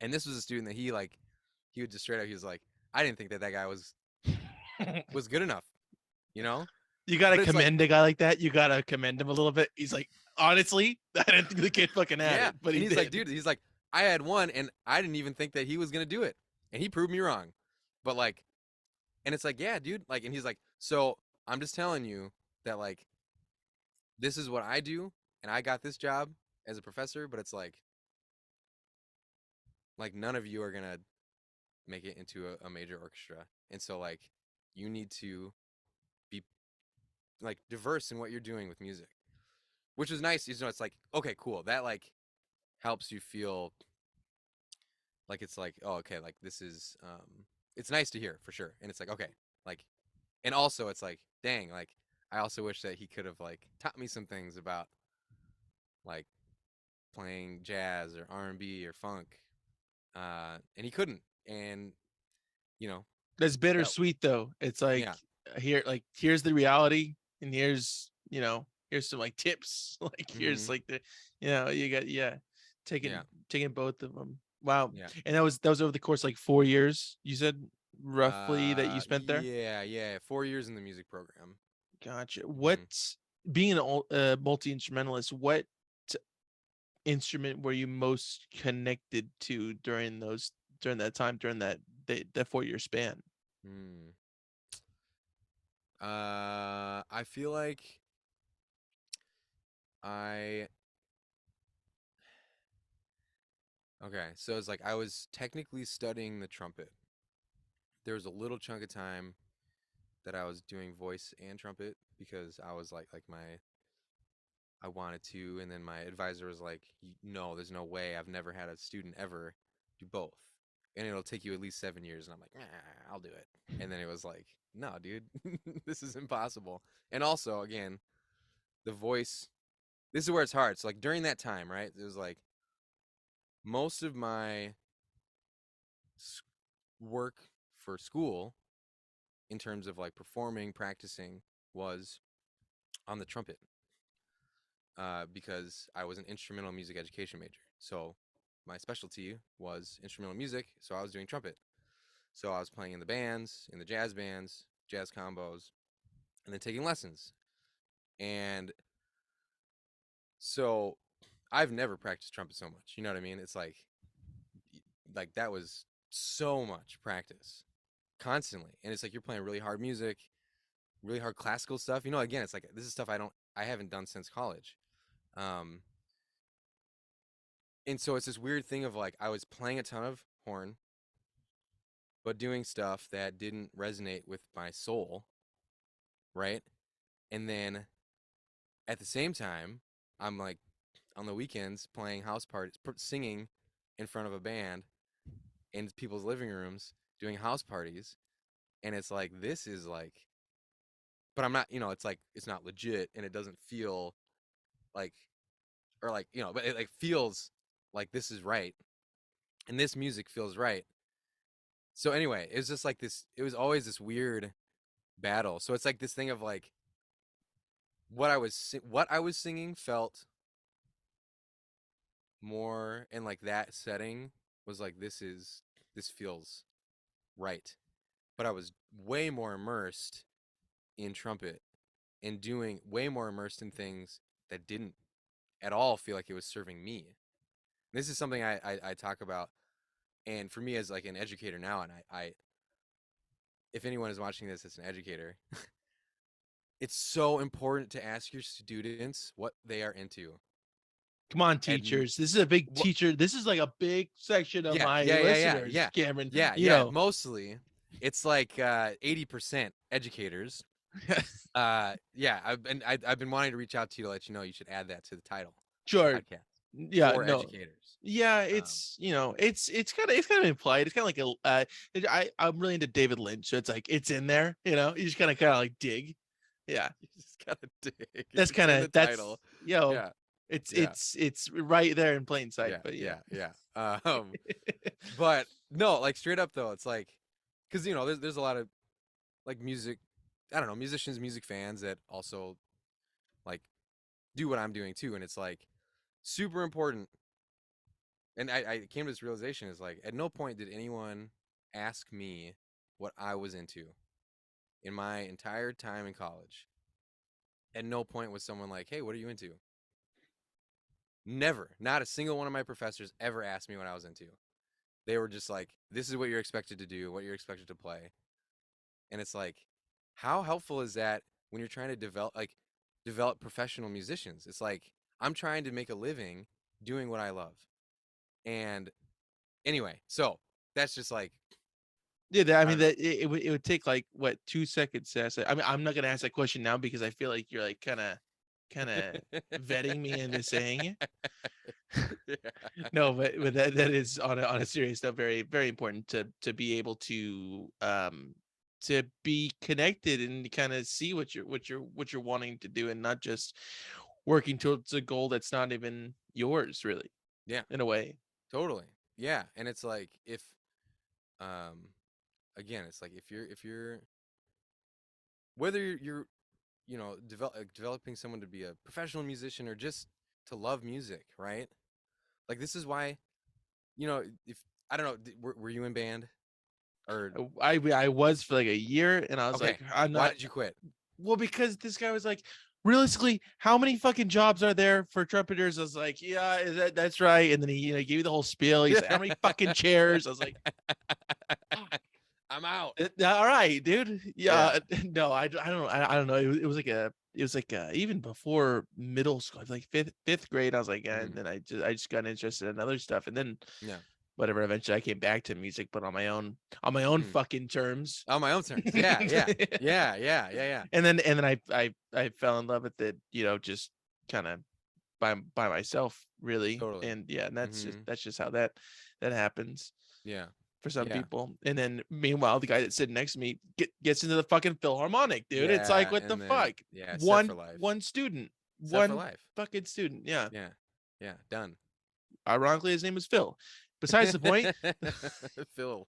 And this was a student that he would just straight up, he was like, I didn't think that that guy was good enough, you know? You gotta But it's like, commend a guy like that. You gotta commend him a little bit. He's like, honestly, I didn't think the kid fucking had yeah. it, but And he he's like, did. dude, he's like, I had one and I didn't even think that he was gonna do it. And he proved me wrong. But like, and it's like, yeah, dude. Like, and he's like, so I'm just telling you that like this is what I do, and I got this job as a professor, but it's like none of you are gonna make it into a major orchestra. And so like you need to be like diverse in what you're doing with music. Which is nice, it's like, okay, cool. That like helps you feel like it's like, oh, okay, like this is it's nice to hear for sure. And it's like, okay, like, and also it's like, dang, like I also wish that he could have like taught me some things about like playing jazz or R&B or funk. And he couldn't. And you know, That's that bittersweet though. It's like yeah. here's the reality, and here's some like tips. Like here's Mhm. like the, you got, yeah, taking Yeah. taking both of them. Wow. Yeah. And that was over the course like 4 years. You said roughly that you spent there. Yeah, yeah. 4 years in the music program. Gotcha. Mhm. Being an multi instrumentalist, what instrument were you most connected to during that time, during that 4 year span? Hmm. I feel like I okay, so it's like I was technically studying the trumpet. there was a little chunk of time that I was doing voice and trumpet because I was like I wanted to, and then my advisor was like, no, there's no way. I've never had a student ever do both, and it'll take you at least 7 years. And I'm like, nah, I'll do it. And then it was like, no, dude, this is impossible. And also, again, the voice. This is where it's hard. So like during that time, right? It was like most of my work for school in terms of like performing, practicing was on the trumpet. Because I was an instrumental music education major. So my specialty was instrumental music, so I was doing trumpet. So I was playing in the bands, in the jazz bands, jazz combos, and then taking lessons. And so I've never practiced trumpet so much. You know what I mean? It's like that was so much practice constantly. And it's like you're playing really hard music, really hard classical stuff. You know, again, it's like this is stuff I haven't done since college. And so it's this weird thing of like I was playing a ton of horn, but doing stuff that didn't resonate with my soul, right? And then at the same time, I'm like on the weekends playing house parties, singing in front of a band in people's living rooms, doing house parties, and it's like this is like, but I'm not, it's like it's not legit, and it doesn't feel like, or like, but it like feels like this is right, and this music feels right. So anyway, it was just like this. It was always this weird battle. So it's like this thing of like what I was singing felt more in like that setting was like this feels right, but I was way more immersed in trumpet and doing way more immersed in things that didn't at all feel like it was serving me. This is something I talk about, and for me as like an educator now, and I if anyone is watching this as an educator, it's so important to ask your students what they are into. Come on, And teachers. This is a big teacher. This is like a big section of my listeners, Cameron. Mostly, it's like 80% educators. I've been wanting to reach out to you to let you know you should add that to the title. Sure. Podcast. Yeah, For no. educators. Yeah, it's it's kind of implied. It's kind of like I'm really into David Lynch, so it's like it's in there. You just kind of like dig. Yeah, You just gotta dig. that's It's in the that's title. Yeah. it's right there in plain sight. But but no, like straight up though, it's like, because there's a lot of like music, I don't know, musicians, music fans that also like do what I'm doing too, and it's like super important. And I came to this realization is like at no point did anyone ask me what I was into in my entire time in college. At no point was someone like, hey, what are you into? Never. Not a single one of my professors ever asked me what I was into. They were just like, this is what you're expected to do, what you're expected to play. And it's like, how helpful is that when you're trying to develop professional musicians? It's like, I'm trying to make a living doing what I love. And anyway, so that's just like, yeah, I mean that it would take like what 2 seconds to ask that. I mean, I'm not gonna ask that question now because I feel like you're like kind of vetting me into saying it. No, but that is on a serious note, very very important to be able to be connected and kind of see what you're wanting to do, and not just working towards a goal that's not even yours, really. Yeah, in a way. totally. Yeah, and it's like if, again, it's like if you're whether you're developing someone to be a professional musician or just to love music, right? Like this is why, if I don't know, were you in band or I was for like a year, and I was okay? like, I'm Why not. did you quit? Well, because this guy was like, realistically, how many fucking jobs are there for trumpeters? I was like, yeah, that's right. And then he gave me the whole spiel. He's like, how many fucking chairs? I was like, I'm out. all right, dude. Yeah. No, I don't know. I don't know. It was like even before middle school, like fifth grade. I was like, and then I just got interested in other stuff, and then Yeah. whatever. Eventually, I came back to music, but on my own fucking terms. On my own terms. Yeah, yeah, yeah, yeah, yeah, yeah. And then I fell in love with it, just kind of by myself, really. Totally. And yeah, and Mm-hmm. that's just how that happens Yeah, for some yeah, people. And then meanwhile, the guy that's sitting next to me gets into the fucking Philharmonic, dude. It's like, yeah. what the And then fuck? set for life. One student, Set for one life. fucking student. Yeah. Yeah, yeah. Done. Ironically, his name was Phil. Besides the point, Phil.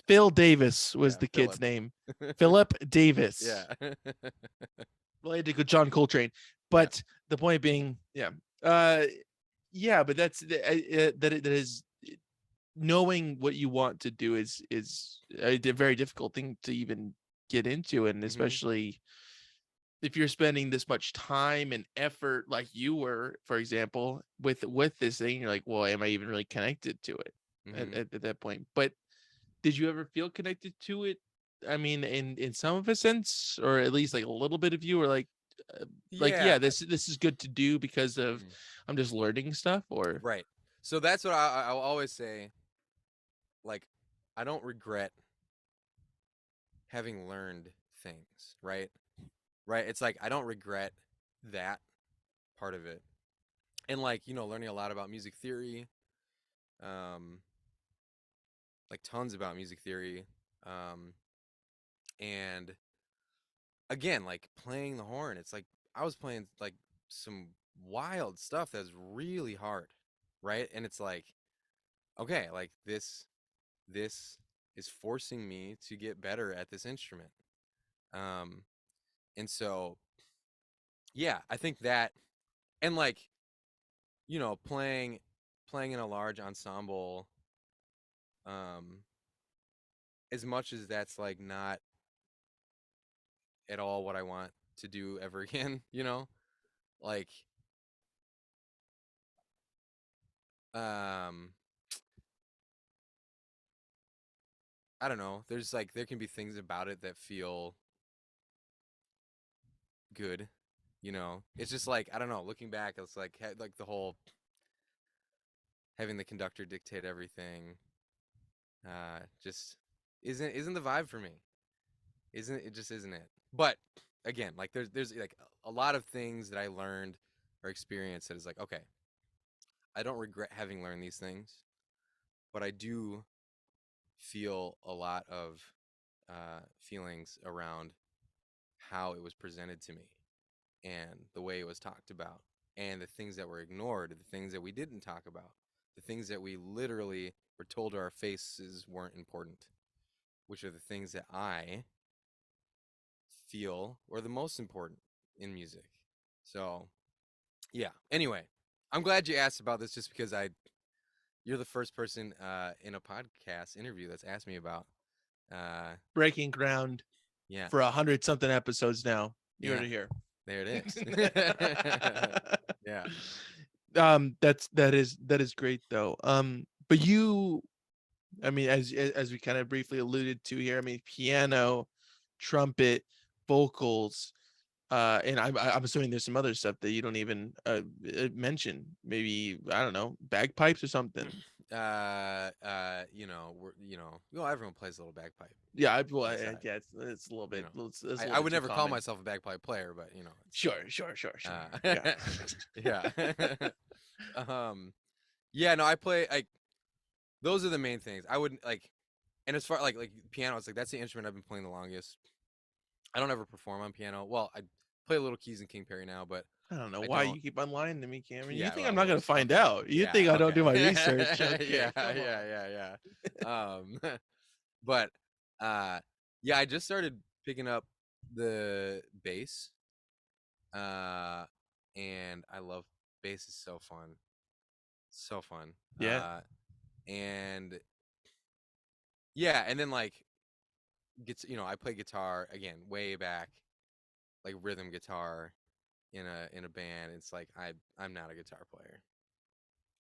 Phil Davis was Yeah, the kid's Philip. name. Philip Davis, Yeah. related to John Coltrane. Yeah. But the point being, yeah, yeah. But that is knowing what you want to do is a very difficult thing to even get into, and Mm-hmm. especially if you're spending this much time and effort, like you were, for example, with this thing. You're like, well, am I even really connected to it Mm-hmm. at that point? But did you ever feel connected to it? I mean, in some of a sense, or at least like a little bit of you, or Yeah. yeah, this is good to do because of Mhm. I'm just learning stuff, or Right. So that's what I'll always say. Like, I don't regret having learned things, right? Right. It's like I don't regret that part of it. And like, learning a lot about music theory, um, like tons about music theory. Um, and again, like playing the horn, it's like I was playing like some wild stuff that's really hard, right? And it's like, okay, like this is forcing me to get better at this instrument. Um, and so yeah, I think that, and like, playing in a large ensemble, um, as much as that's like not at all what I want to do ever again, like, um, I don't know. There's like there can be things about it that feel good, It's just like I don't know. Looking back, it's like like the whole having the conductor dictate everything, just isn't the vibe for me. Isn't it? Just isn't it? But again, like there's like a lot of things that I learned or experienced that is like, okay, I don't regret having learned these things, but I do feel a lot of feelings around how it was presented to me and the way it was talked about and the things that were ignored, the things that we didn't talk about, the things that we literally were told to our faces weren't important, which are the things that I feel were the most important in music. So, yeah. Anyway, I'm glad you asked about this just because you're the first person in a podcast interview that's asked me about breaking ground yeah. for 100 something episodes now. You heard Yeah. it here. There it is. Yeah. That is great though. But you, I mean, as we kind of briefly alluded to here, I mean, piano, trumpet, vocals, and I'm assuming there's some other stuff that you don't even mention. Maybe, I don't know, bagpipes or something. Well, everyone plays a little bagpipe Yeah, on the side. yeah, it's a little You bit, know, it's a little I bit would too never call common. myself a bagpipe player, but it's Sure. uh, Yeah. yeah. Yeah, no, I play like those are the main things. I wouldn't like, and as far like piano, it's like that's the instrument I've been playing the longest. I don't ever perform on piano. Well, I play little keys in King Perry now, but I don't know I why don't. you keep on lying to me, Cameron. You Yeah, think I'm well, not gonna whoops. find Okay. out? You think Yeah, I don't do my okay. research? Okay, Yeah, come on. yeah. But yeah, I just started picking up the bass. Uh, and I love bass is so fun. So fun. Yeah. And yeah, and then like I play guitar again way back, like rhythm guitar in a band. It's like I'm not a guitar player.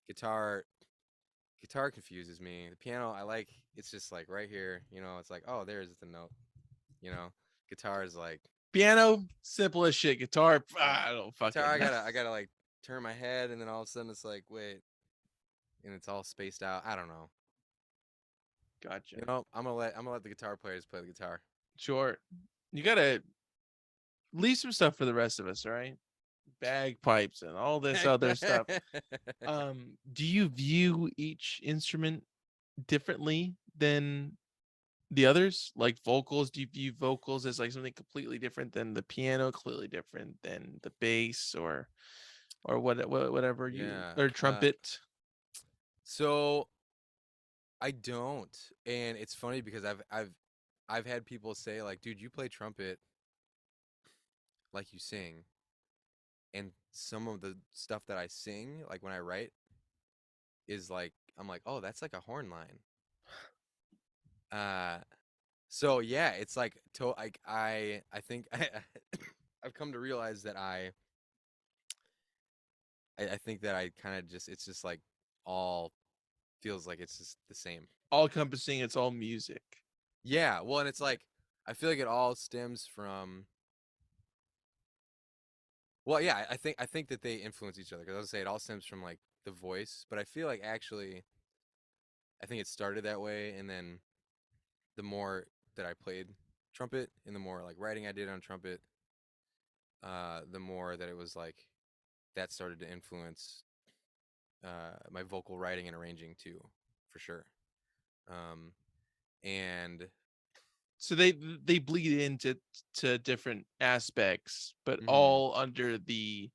Guitar guitar confuses me. The piano I like it's just like right here, it's like, oh, there's the note. You know, guitar is like Piano, simple as shit. Guitar, yeah. I don't Guitar fucking. I gotta like turn my head and then all of a sudden it's like, wait, and it's all spaced out. I don't know. Gotcha. You know, I'm gonna let the guitar players play the guitar. Sure. You gotta leave some stuff for the rest of us, all right? Bagpipes and all this other stuff. Do you view each instrument differently than the others? Like vocals, do you view vocals as like something completely different than the piano, completely different than the bass, or whatever you, Yeah. or trumpet? So I don't, and it's funny because I've had people say like, "Dude, you play trumpet like you sing," and some of the stuff that I sing, like when I write, is like I'm like, "Oh, that's like a horn line." Uh, so yeah, it's like like I think I've come to realize that I think that I kind of just it's just like all feels like it's just the same. All encompassing, it's all music. Yeah, well, and it's like I feel like it all stems from. Well, yeah, I think that they influence each other because I was gonna say it all stems from like the voice, but I feel like actually I think it started that way, and then the more that I played trumpet and the more like writing I did on trumpet, the more that it was like that started to influence my vocal writing and arranging too, for sure. Um, and So they bleed into different aspects, but mhm, all under the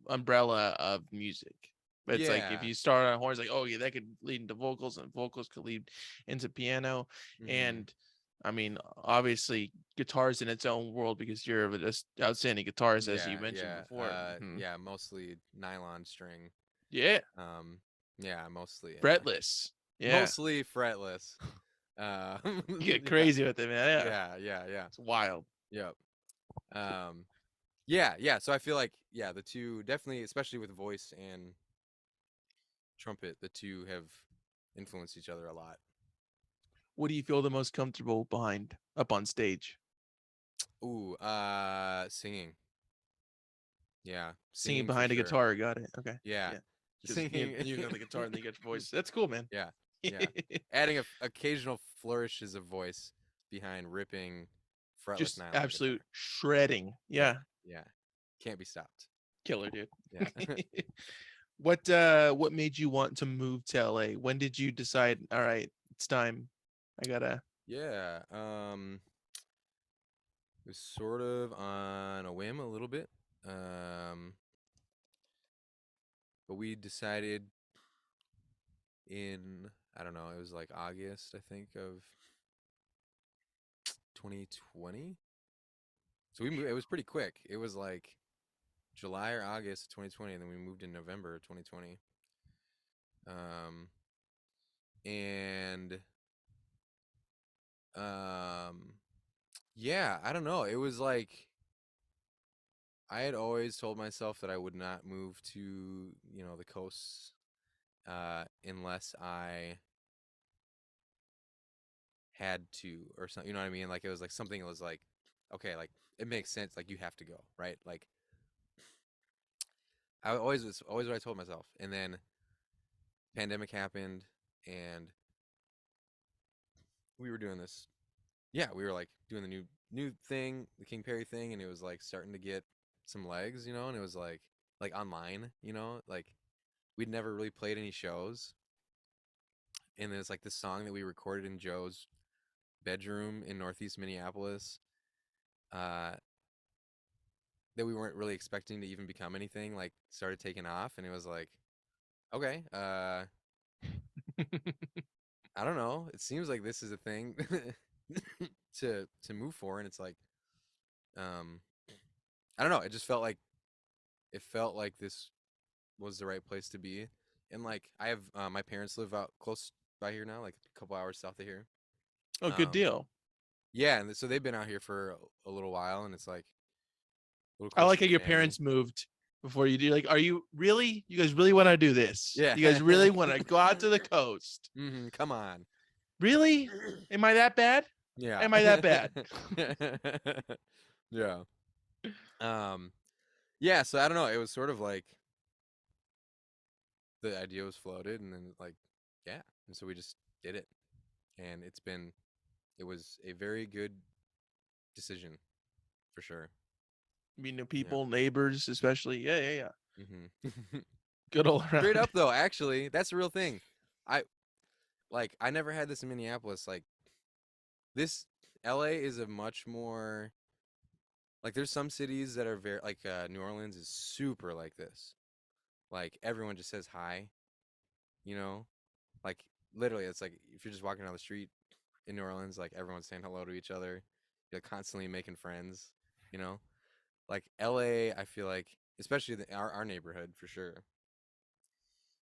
umbrella of music. But it's like if yeah, you start on horns, like, oh yeah, that could lead into vocals, and vocals could lead into piano. mhm. And I mean, obviously, guitar's in its own world because you're an outstanding guitarist, as you Yeah, mentioned yeah, before. Mhm. yeah. Mostly nylon string. Yeah, Um, yeah, mostly, fretless. Yeah, mostly fretless. you get Yeah, crazy with it, man. Yeah, yeah. it's wild. Yep. Um, yeah, yeah. So I feel like yeah, the two definitely, especially with voice and trumpet, the two have influenced each other a lot. What do you feel the most comfortable behind up on stage? Ooh, singing. Yeah, Singing singing for behind a sure. guitar. Got it. Okay. Yeah, Yeah. Because singing. you got the guitar and then you got your voice. That's cool, man. Yeah, yeah. Adding occasional flourishes of voice behind ripping fretless Just nylon guitar. absolute shredding. Yeah, Yeah. yeah. Can't be stopped. Killer, dude. Yeah. What made you want to move to LA? When did you decide, all right, it's time. I gotta Yeah. It was sort of on a whim a little bit. Um, but we decided in I don't know, it was like August, I think, of 2020. So we moved, it was pretty quick. It was like July or August of 2020, and then we moved in November of 2020. Um, and um, yeah, I don't know. It was like I had always told myself that I would not move to, the coasts, unless I had to or something. You know what I mean? Like it was like something that was like, okay, like it makes sense. Like you have to go, right? Like I always was always what I told myself. And then pandemic happened, and we were doing this. Yeah, we were like doing the new thing, the King Perry thing, and it was like starting to get some legs, and it was like online, like we'd never really played any shows. And then it's like this song that we recorded in Joe's bedroom in Northeast Minneapolis, uh, that we weren't really expecting to even become anything, like started taking off, and it was like, okay, I don't know. It seems like this is a thing to move for, and it's like, um, I don't know. It felt like this was the right place to be, and like I have my parents live out close by here now, like a couple hours south of here. Oh, good Um, deal. yeah, and so they've been out here for a little while, and it's like a little I like closer how to your family. parents moved before you do. Like, are you really? You guys really want to do this? Yeah. You guys really want to go out to the coast? Come on. Really? Am I that bad? Yeah. Am I that bad? Yeah. Um, yeah, so I don't know. It was sort of like the idea was floated, and then like, yeah, and so we just did it, and it was a very good decision for sure. Meeting Yeah. people, neighbors, especially. Yeah, yeah, yeah. Mm-hmm. Good all Straight around. up though, actually, that's the real thing. I I never had this in Minneapolis. Like this, LA is a much more like there's some cities that are very like New Orleans is super like this. Like everyone just says hi, you know? Like literally it's like if you're just walking down the street in New Orleans, like everyone's saying hello to each other. You're constantly making friends, you know? Like LA, I feel like especially our neighborhood for sure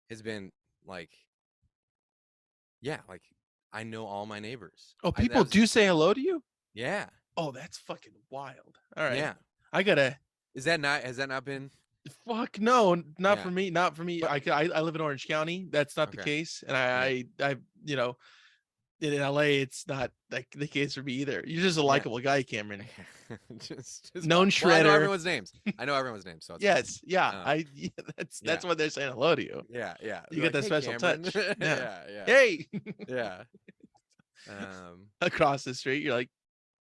has been like yeah, like I know all my neighbors. Oh, I that people was do say hello to you? yeah. Oh, that's fucking wild. All right. Yeah. I gotta Is that not has that not been fuck no, not yeah. for me. Not for me. But I live in Orange County. That's not the okay. case. And Yeah. I you know, in LA, it's not like the case for me either. You're just a Yeah. likable guy, Cameron. Just Known well, I know shredder. everyone's names. I know everyone's names, so it's fine. Yes, yeah. Um, Yeah, that's yeah. why they're saying hello to you. Yeah, yeah. You They're get like, that "Hey, special Cameron." touch. Yeah. Yeah, yeah. Hey, Yeah. Um, across the street, you're like,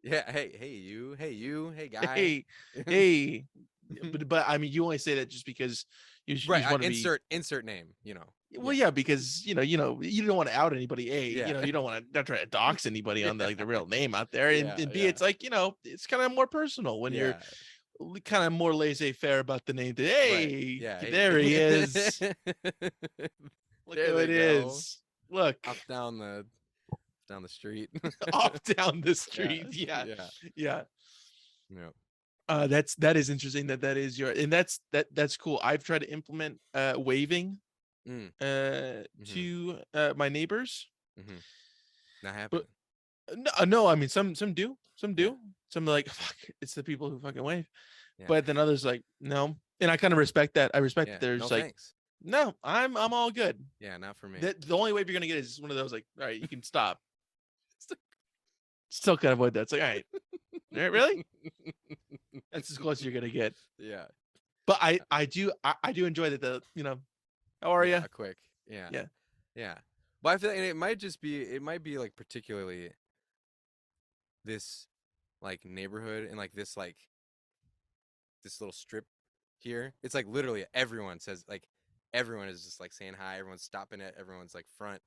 yeah, hey you, hey you, hey guy. hey, hey. But I mean, you only say that just because you Right, just want to be. insert name, you know. Well, Yeah. yeah, because you don't want to out anybody. A, Yeah. you don't want to not try to dox anybody Yeah. on the real name out there, Yeah, and B, yeah. it's like it's kind of more personal when you're Yeah. kind of more laissez-faire about the name. Right. Hey, Yeah, there he is. hey. Look There who they it go. is. Look, Off down the street. off down the Yeah. street. Yeah, Yeah. yeah. Yeah. That is interesting. That is your, and that's cool. I've tried to implement waving Mm. Mhm. to my neighbors, Mhm. Not but happening. no. I mean, some do, Yeah. some are like, fuck, it's the people who fucking wave, Yeah. but then others like, no, and I kind of respect that. I respect that Yeah. there's No like, thanks. no, I'm all good. Yeah, not for me. That the only wave you're gonna get is one of those like, all right, you can stop. Still kind of avoid that. It's like, all right, really? That's as close as you're gonna get. Yeah. But I do enjoy that how are Yeah, you? quick. Yeah. Yeah. Yeah. But I feel like it might be like particularly this like neighborhood and like this little strip here. It's like literally everyone says like everyone is just like saying hi, everyone's stopping at everyone's like front.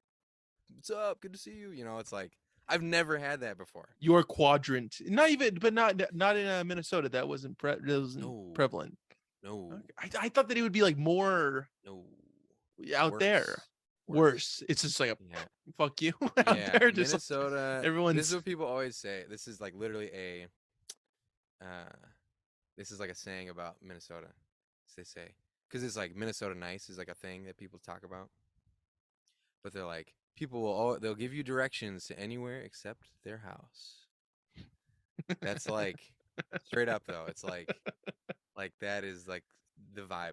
What's up? Good to see you. You know, it's like I've never had that before. Your quadrant, not even, but not in Minnesota. That wasn't No. prevalent. No. Okay. I thought that it would be like more No. out there. Worse. Worse. Worse. It's just like a Yeah. fuck you out Yeah, there. Just like Minnesota. This is everyone's. what people always say. This is like literally uh, this is like a saying about Minnesota. As they say, because it's like Minnesota nice is like a thing that people talk about, but they're like people they'll give you directions to anywhere except their house. That's like straight up though. It's like that is like the vibe.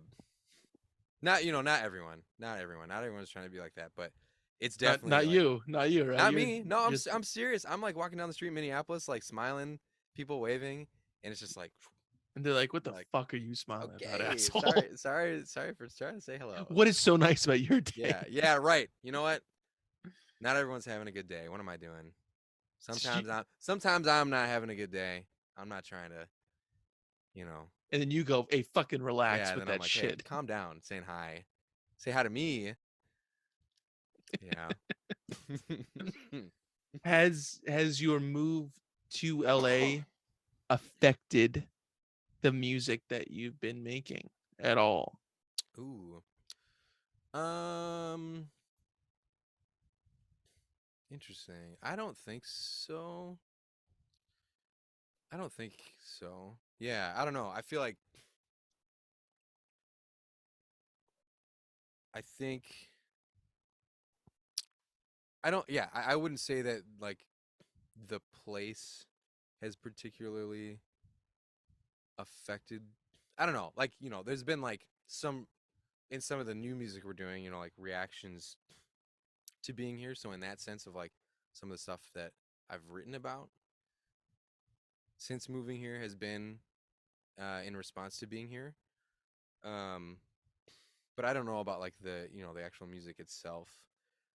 Not not everyone, not everyone's trying to be like that, but it's definitely Not like you, not you, right? not me. No, You're, I'm serious. I'm like walking down the street in Minneapolis, like smiling, people waving, and it's just like, and they're like, what the like, fuck are you smiling about, okay, asshole? sorry for trying to say hello. What is so nice about your day? Yeah, yeah, right. You know what? Not everyone's having a good day. What am I doing? Sometimes I'm not having a good day. I'm not trying to, you know. And then you go, hey, fucking relax Yeah, and with then I'm that like, hey, shit. calm down, saying hi. Say hi to me. Yeah. Has your move to LA affected the music that you've been making at all? Ooh. Um Interesting. I don't think so. I don't think so. Yeah, I don't know. I feel like I think I don't yeah, I wouldn't say that like the place has particularly affected I don't know. Like, there's been like some in some of the new music we're doing, like reactions to being here. So in that sense of like some of the stuff that I've written about since moving here has been in response to being here. Um but I don't know about like the the actual music itself.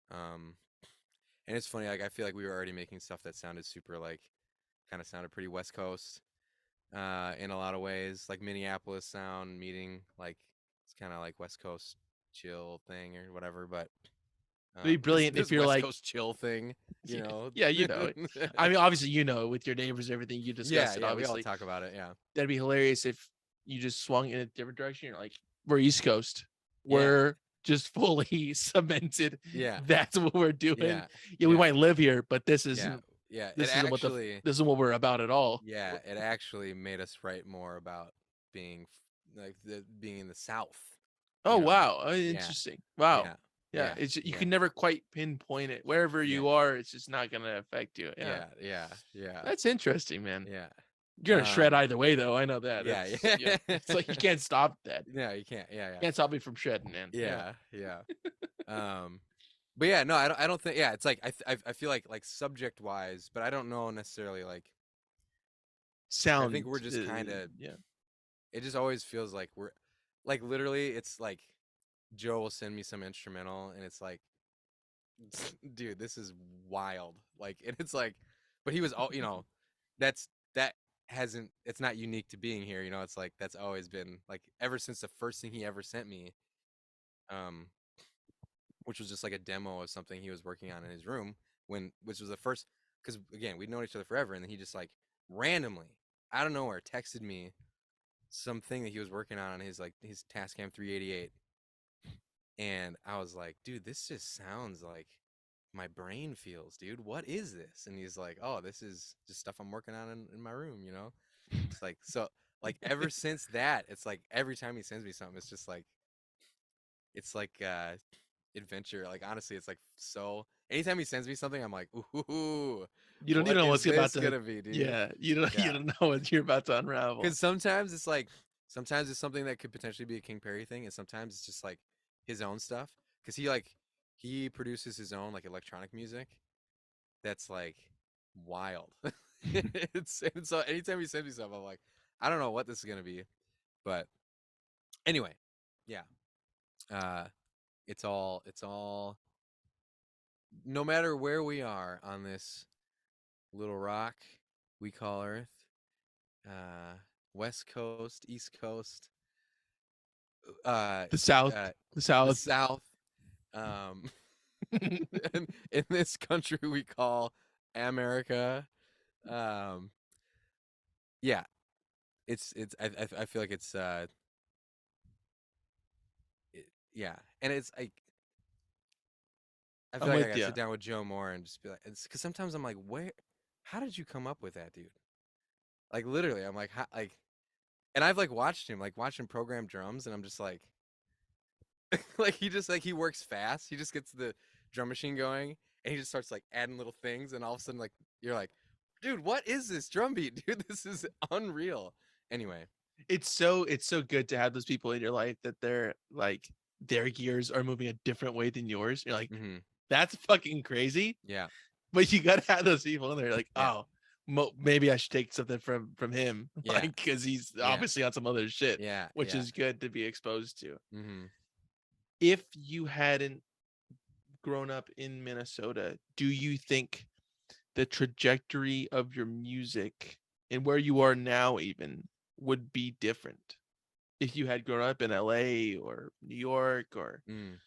Um, and it's funny, like I feel like we were already making stuff that sounded super like kind of sounded pretty West Coast in a lot of ways, like Minneapolis sound meeting like it's kind of like West Coast chill thing or whatever. But It'd be this brilliant if this you're West like, Coast chill thing, you yeah, know. yeah, you know it. I mean, obviously, with your neighbors and everything, you Yeah, discussed it. yeah, we all Obviously, talk about it. Yeah, that'd be hilarious if you just swung in a different direction. You're like, we're East Coast. yeah, We're just fully cemented. yeah, That's what we're doing. yeah, Yeah, we yeah, might live here, but this yeah, isn't. yeah. This isn't this isn't what we're about at all. It actually made us write more about being like being in the South. Oh You know? wow, Yeah, interesting. Wow, yeah, yeah. yeah, It's you yeah, can never quite pinpoint it. Wherever yeah, you are, it's just not gonna affect you. Yeah, yeah, yeah, yeah, that's interesting, man. yeah. You're gonna shred either way, though. I know that. Yeah, That's yeah. yeah. It's like you can't stop that. No, you can't. Yeah, yeah, Can't stop me from shredding, man. Yeah. yeah, yeah. Um, but yeah, no, I don't think. Yeah, it's like I feel like subject wise, but I don't know necessarily like. I think Sound. we're just kind of. Yeah. It just always feels like we're, like literally, it's like Joe will send me some instrumental, and it's like, dude, this is wild. Like, and it's like, but he was all, that hasn't, it's not unique to being here. It's like that's always been like ever since the first thing he ever sent me, um, which was just like a demo of something he was working on in his room which was the first, because again we'd known each other forever, and then he just like randomly out of nowhere texted me something that he was working on his like his Tascam 388, and I was like, dude, this just sounds like my brain feels, dude. What is this? And he's like, oh, this is just stuff I'm working on in my room. It's like, so like ever since that, it's like every time he sends me something, it's like adventure. Like honestly, it's like, so anytime he sends me something, I'm like, ooh, You don't what even know is what's about this to. gonna be, dude? Yeah. You Yeah, don't know what you're about to unravel. because sometimes it's something that could potentially be a King Perry thing, and sometimes it's just like his own stuff. Because he produces his own like electronic music that's like wild. And so anytime he sends me stuff, I'm like, I don't know what this is gonna be, but anyway, yeah. Uh, it's all no matter where we are on this little rock we call Earth, uh, West Coast, East Coast, uh, The South. uh, The the South. South, um, in this country we call America. Um, yeah, I feel like it's yeah, and it's like I feel I'm like I with gotta you. sit down with Joe Moore and just be like, it's because sometimes I'm like, how did you come up with that, dude? Like literally, I'm like, how, like, and I've like watched him program drums, and I'm just like, like he works fast. He just gets the drum machine going, and he just starts like adding little things, and all of a sudden, like, you're like, dude, what is this drum beat, dude? This is unreal. Anyway, It's so good to have those people in your life that they're like their gears are moving a different way than yours. You're like, hmm that's fucking crazy. yeah, But you gotta have those people in there like, yeah, oh, maybe I should take something from him, yeah, like because he's yeah, obviously on some other shit, yeah, which yeah. is good to be exposed to. hmm If you hadn't grown up in Minnesota, do you think the trajectory of your music and where you are now even would be different if you had grown up in LA or New York or Mm.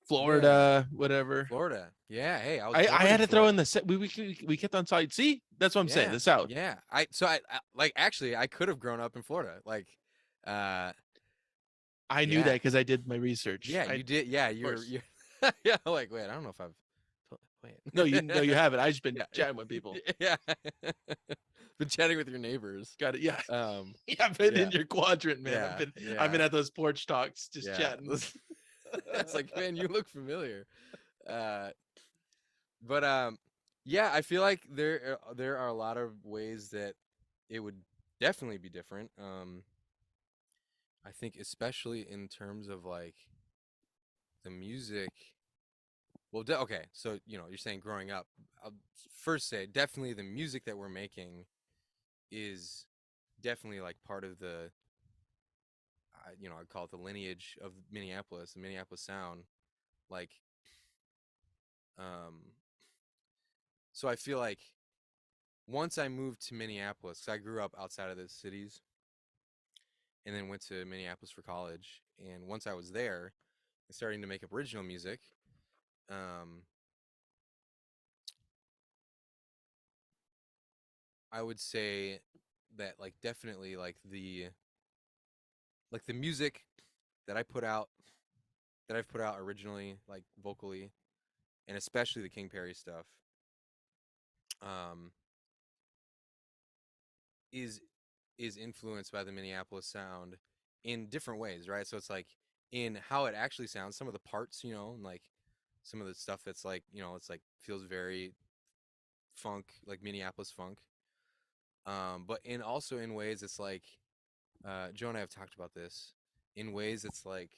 Yeah, Florida, whatever? Florida. Yeah, hey, I was I born had in to throw in Florida. the set. We kept on side. See, that's what I'm saying. Yeah, The South. yeah. I like actually I could have grown up in Florida. Like, uh, I knew that yeah, because I did my research. yeah. I, You did. Yeah, of course. you're. Yeah. Like, wait, I don't know if I've. No, Wait. you haven't. I just been Yeah, chatting with people. yeah. Been chatting with your neighbors. Got it. Yeah. Um, Yeah, I've been in yeah, your quadrant, man. yeah, I've yeah, been at those porch talks just yeah. chatting. It's like, man, you look familiar. Uh, but yeah, I feel like there are a lot of ways that it would definitely be different. I think especially in terms of like the music. Well, okay, so you're saying growing up. I'll first say definitely the music that we're making is definitely like part of the I call it the lineage of Minneapolis, the Minneapolis sound. Like, um, so I feel like once I moved to Minneapolis, 'cause I grew up outside of the cities, and then went to Minneapolis for college. And once I was there, and starting to make up original music, um, I would say that like definitely like the music that I put out that I've put out originally, like vocally, and especially the King Perry stuff, um, is is influenced by the Minneapolis sound in different ways, right? So it's like in how it actually sounds, some of the parts, and like some of the stuff that's like, it's like feels very funk, like Minneapolis funk. But in also in ways it's like Joe and I have talked about this. In ways it's like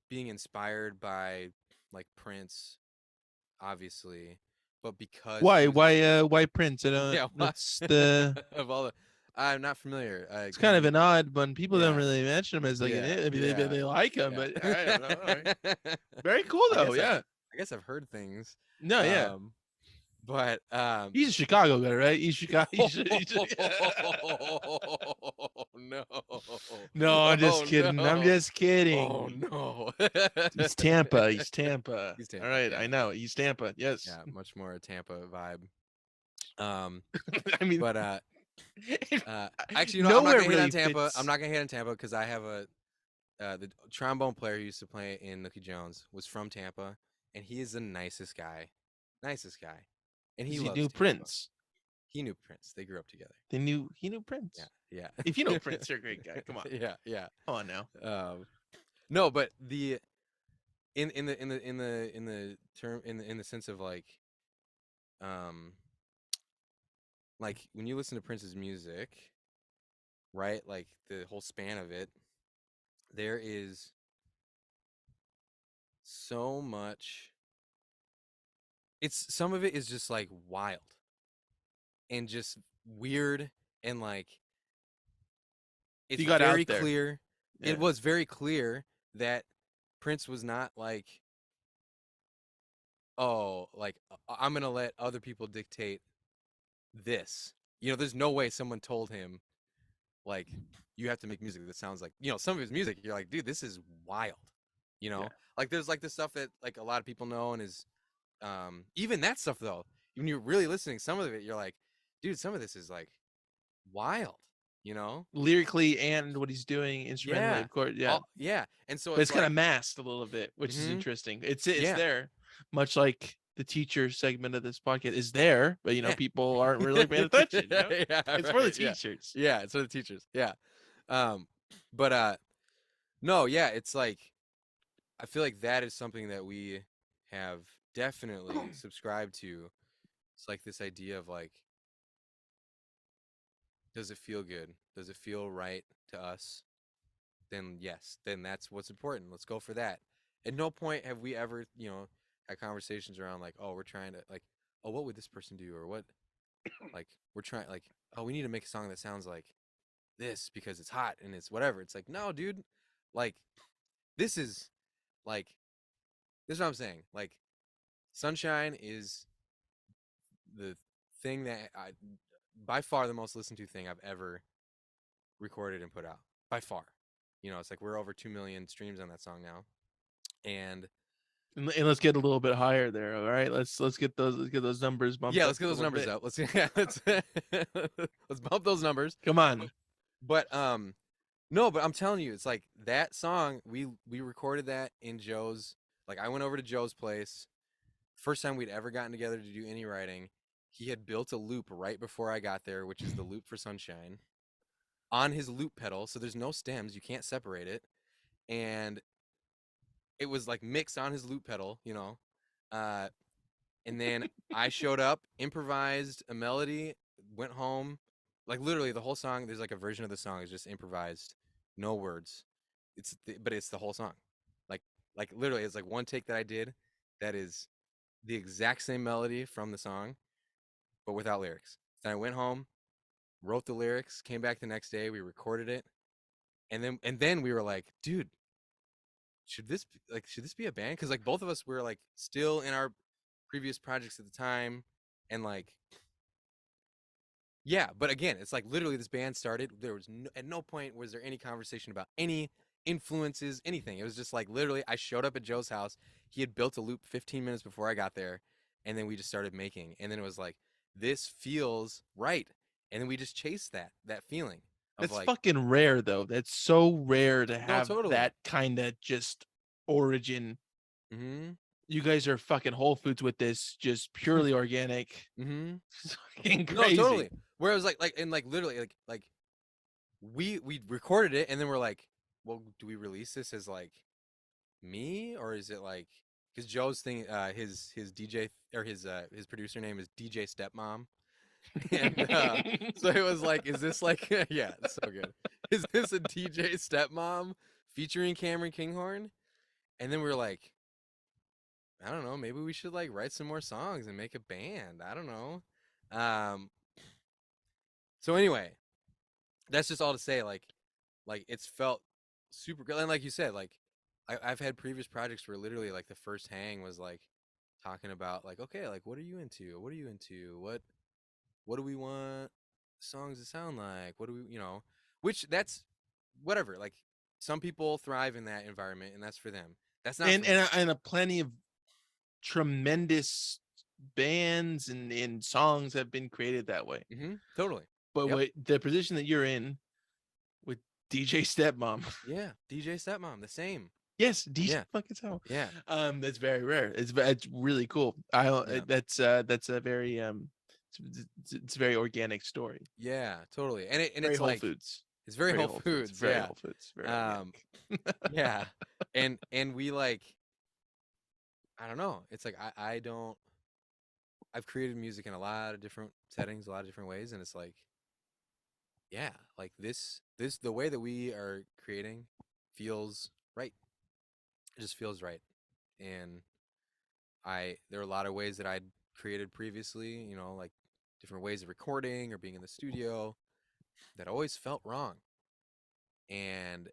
being inspired by like Prince, obviously, but because he was Why Prince? I don't. yeah, That's the. of all the I'm not familiar. It's Can kind of you an odd one. People don't yeah, really mention him as like an. yeah, I mean, yeah, they like him, yeah. but I don't know. All right. Very cool though. Yeah. I guess I've heard things. No. Yeah. Um but He's a Chicago guy, right? He's Chicago. no. No, I'm just Oh kidding. I'm no. just kidding. Oh no. He's Tampa. He's Tampa. He's All Tampa. right, Yeah. I know. He's Tampa. Yes. Yeah, much more Tampa vibe. Um I mean, but actually, I'm not nowhere gonna hit really on Tampa. fits. I'm not gonna hit on Tampa because I have the trombone player who used to play in Nooky Jones was from Tampa, and he is the nicest guy, and he Because he loves knew Tampa. Prince. He knew Prince. They grew up together. He knew Prince. Yeah. If you know Prince, you're a great guy. Come on. Yeah. Come on now. No, but the in the term in the sense of um like when you listen to Prince's music, right? Like the whole span of it, there is so much. It's some of it is just like wild and just weird and like it's He got out very there. clear. Yeah. It was very clear that Prince was not like, oh, like I'm gonna let other people dictate this. There's no way someone told him like you have to make music that sounds like some of his music. You're like, dude, this is wild. Yeah. Like there's like the stuff that like a lot of people know and is even that stuff though. When you're really listening, some of it you're like, dude, some of this is like wild. Lyrically and what he's doing instrumentally, Yeah. of course. Yeah. Yeah. And so But it's kind like, of masked a little bit, which is Mhm. interesting. It's Yeah. there, much like the teacher segment of this podcast is there, but Yeah. people aren't really paying attention. Yeah, It's for the right, yeah. teachers. Yeah, it's for the teachers. Yeah. But no, yeah, it's like I feel like that is something that we have definitely subscribed to. It's like this idea of like, does it feel good? Does it feel right to us? Then yes, then that's what's important. Let's go for that. At no point have we ever, had conversations around like, oh, we're trying to like, oh, what would this person do? Or what, like, we're trying like, oh, we need to make a song that sounds like this because it's hot and it's whatever. It's like, no, dude, like, this is like, this is what I'm saying. Like, Sunshine is the thing that by far the most listened to thing I've ever recorded and put out. By far. It's like we're over 2 million streams on that song now. And let's get a little bit higher there. All right, let's get those numbers bumped. Yeah, up let's get those numbers bit. up. Let's bump those numbers. Come on. But no, but I'm telling you, it's like that song we recorded that in Joe's. Like I went over to Joe's place. First time we'd ever gotten together to do any writing. He had built a loop right before I got there, which is the loop for Sunshine, on his loop pedal. So there's no stems, you can't separate it, and it was like mixed on his loop pedal, and then I showed up, improvised a melody, went home. Like literally the whole song, there's like a version of the song is just improvised, no words. But it's the whole song. Like literally it's like one take that I did that is the exact same melody from the song, but without lyrics. Then I went home, wrote the lyrics, came back the next day, we recorded it, and then we were like, dude, should this be a band? Because like both of us were like still in our previous projects at the time, and like yeah, but again, it's like literally this band started. There was at no point was there any conversation about any influences, anything. It was just like literally, I showed up at Joe's house. He had built a loop 15 minutes before I got there, and then we just started making. And then it was like, this feels right, and then we just chased that feeling of That's like, fucking rare though. That's so rare to no, have totally. that kind of just origin. Mm-hmm. You guys are fucking Whole Foods with this, just purely organic. Mm-hmm. It's fucking No, crazy. totally. Where it was like and like literally like we recorded it, and then we're like, well, do we release this as like me, or is it like, because Joe's thing, his DJ or his producer name is DJ Stepmom, and so it was like, is this like yeah, it's so good. Is this a DJ Stepmom featuring Cameron Kinghorn? And then we are like, I don't know, maybe we should like write some more songs and make a band. I don't know. Um, so anyway, that's just all to say, like it's felt super good, and like you said, like I've had previous projects where literally like the first hang was like talking about like, okay, like what are you into, what do we want songs to sound like, what do we, which that's whatever, like some people thrive in that environment and that's for them, that's not and for me. a plenty of tremendous bands and songs have been created that way. Totally. But Yep. what the position that you're in with DJ Stepmom, Yeah, DJ Stepmom, the same. yes, DJ Yeah. fucking so. Yeah. That's very rare. It's really cool. Yeah. That's a very it's a very organic story. Yeah, totally. And Very it's Whole like, Foods. it's very Very Whole Whole Foods. Foods. Very Yeah. Whole Foods. Very Um, organic. yeah. And we like, I don't know. It's like I don't I've created music in a lot of different settings, a lot of different ways, and it's like, yeah, like this the way that we are creating feels right. It just feels right. And I there are a lot of ways that I'd created previously, like different ways of recording or being in the studio that always felt wrong. And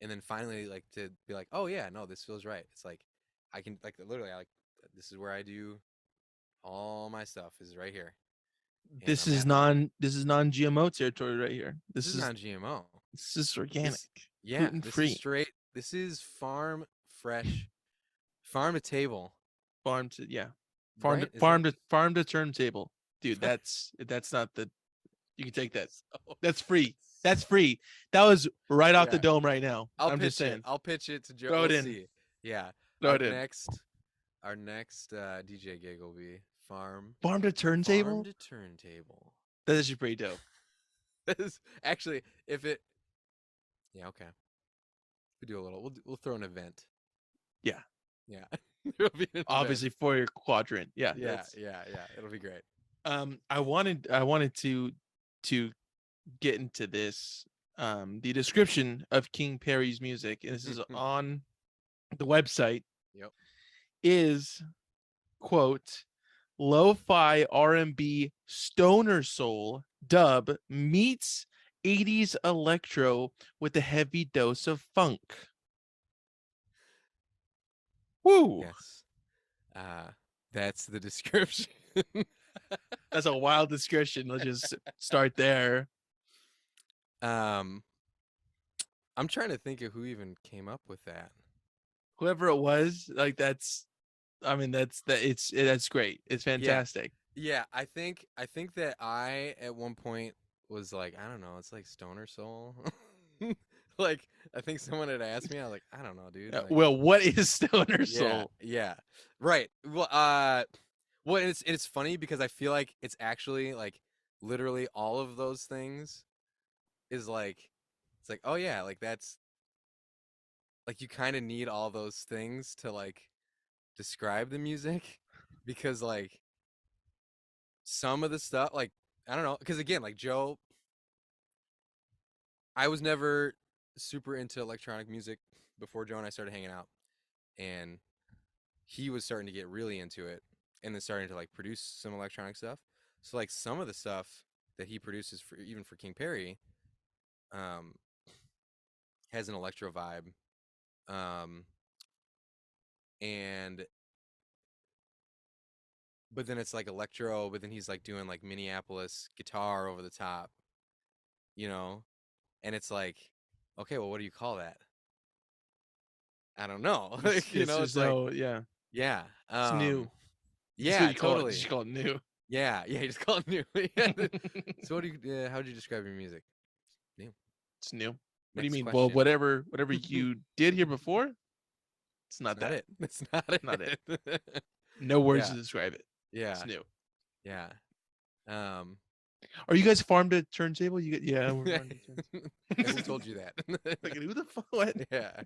and then finally like to be like, oh yeah, no, this feels right. It's like I can like literally I like this is where I do all my stuff is right here, and I'm happy. This is non-GMO territory right here. This is not GMO. This is organic, This, yeah, gluten this is free, straight. This is farm fresh, farm to table, farm to yeah, right? Is that farm to turntable, dude. That's not the. You can take that. so? That's free. That's free. That was right off the Yeah, dome right now. I'll I'm just pitch it. saying. I'll pitch it to Joe. Throw We'll it in. see. Yeah, Throw our it in. next, our next DJ gig will be Farm to farm turntable. to turntable. That is pretty dope. This is actually, if it, yeah, okay. We do a little. We'll throw an event. Yeah. Yeah, it'll be an event. Obviously for your quadrant. Yeah. Yeah, yeah, yeah. It'll be great. I wanted to get into this. The description of King Pari's music, and this is on the website, Yep. is quote lo-fi R&B stoner soul dub meets 80s electro with a heavy dose of funk. Woo! Yes. That's the description. That's a wild description. Let's just start there. I'm trying to think of who even came up with that. Whoever it was, like that's that's great. It's fantastic. Yeah, I think that I at one point was like, I don't know, it's like stoner soul. Like I think someone had asked me, I was like, I don't know, dude. Like, Well, what is stoner yeah, soul? yeah. Right. Well, it's funny because I feel like it's actually like literally all of those things is like, it's like, oh yeah, like that's like you kind of need all those things to like describe the music, because like some of the stuff, like I don't know, because again, like Joe, I was never super into electronic music before Joe and I started hanging out, and he was starting to get really into it, and then starting to like produce some electronic stuff. So like some of the stuff that he produces for even for King Pari, um, has an electro vibe, um, and but then it's like electro, but then he's like doing like Minneapolis guitar over the top, you know, and it's like, okay, well, what do you call that? I don't know, like, you It's know, just it's like, no, yeah, yeah, it's new. That's what yeah, you call it. totally, Just call it new. yeah, yeah, you just call it new. Yeah. So what do you? How would you describe your music? New. It's new. What do you Next mean? Well, question. whatever you did here before, it's It's not not that. it. It's not Not it. it. No words to Yeah, describe it. It's yeah, new. yeah. Um, Are you guys farmed a turntable? You get yeah, we're farmed a and who turntable. told you that? Like who the fuck? What Yeah,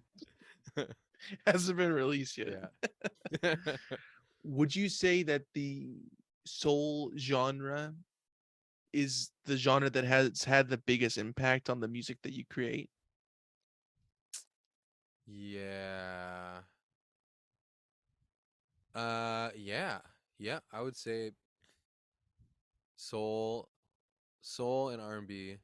hasn't been released yet? yeah. Would you say that the soul genre is the genre that has had the biggest impact on the music that you create? Yeah. Yeah. Yeah, I would say soul, soul and R&B,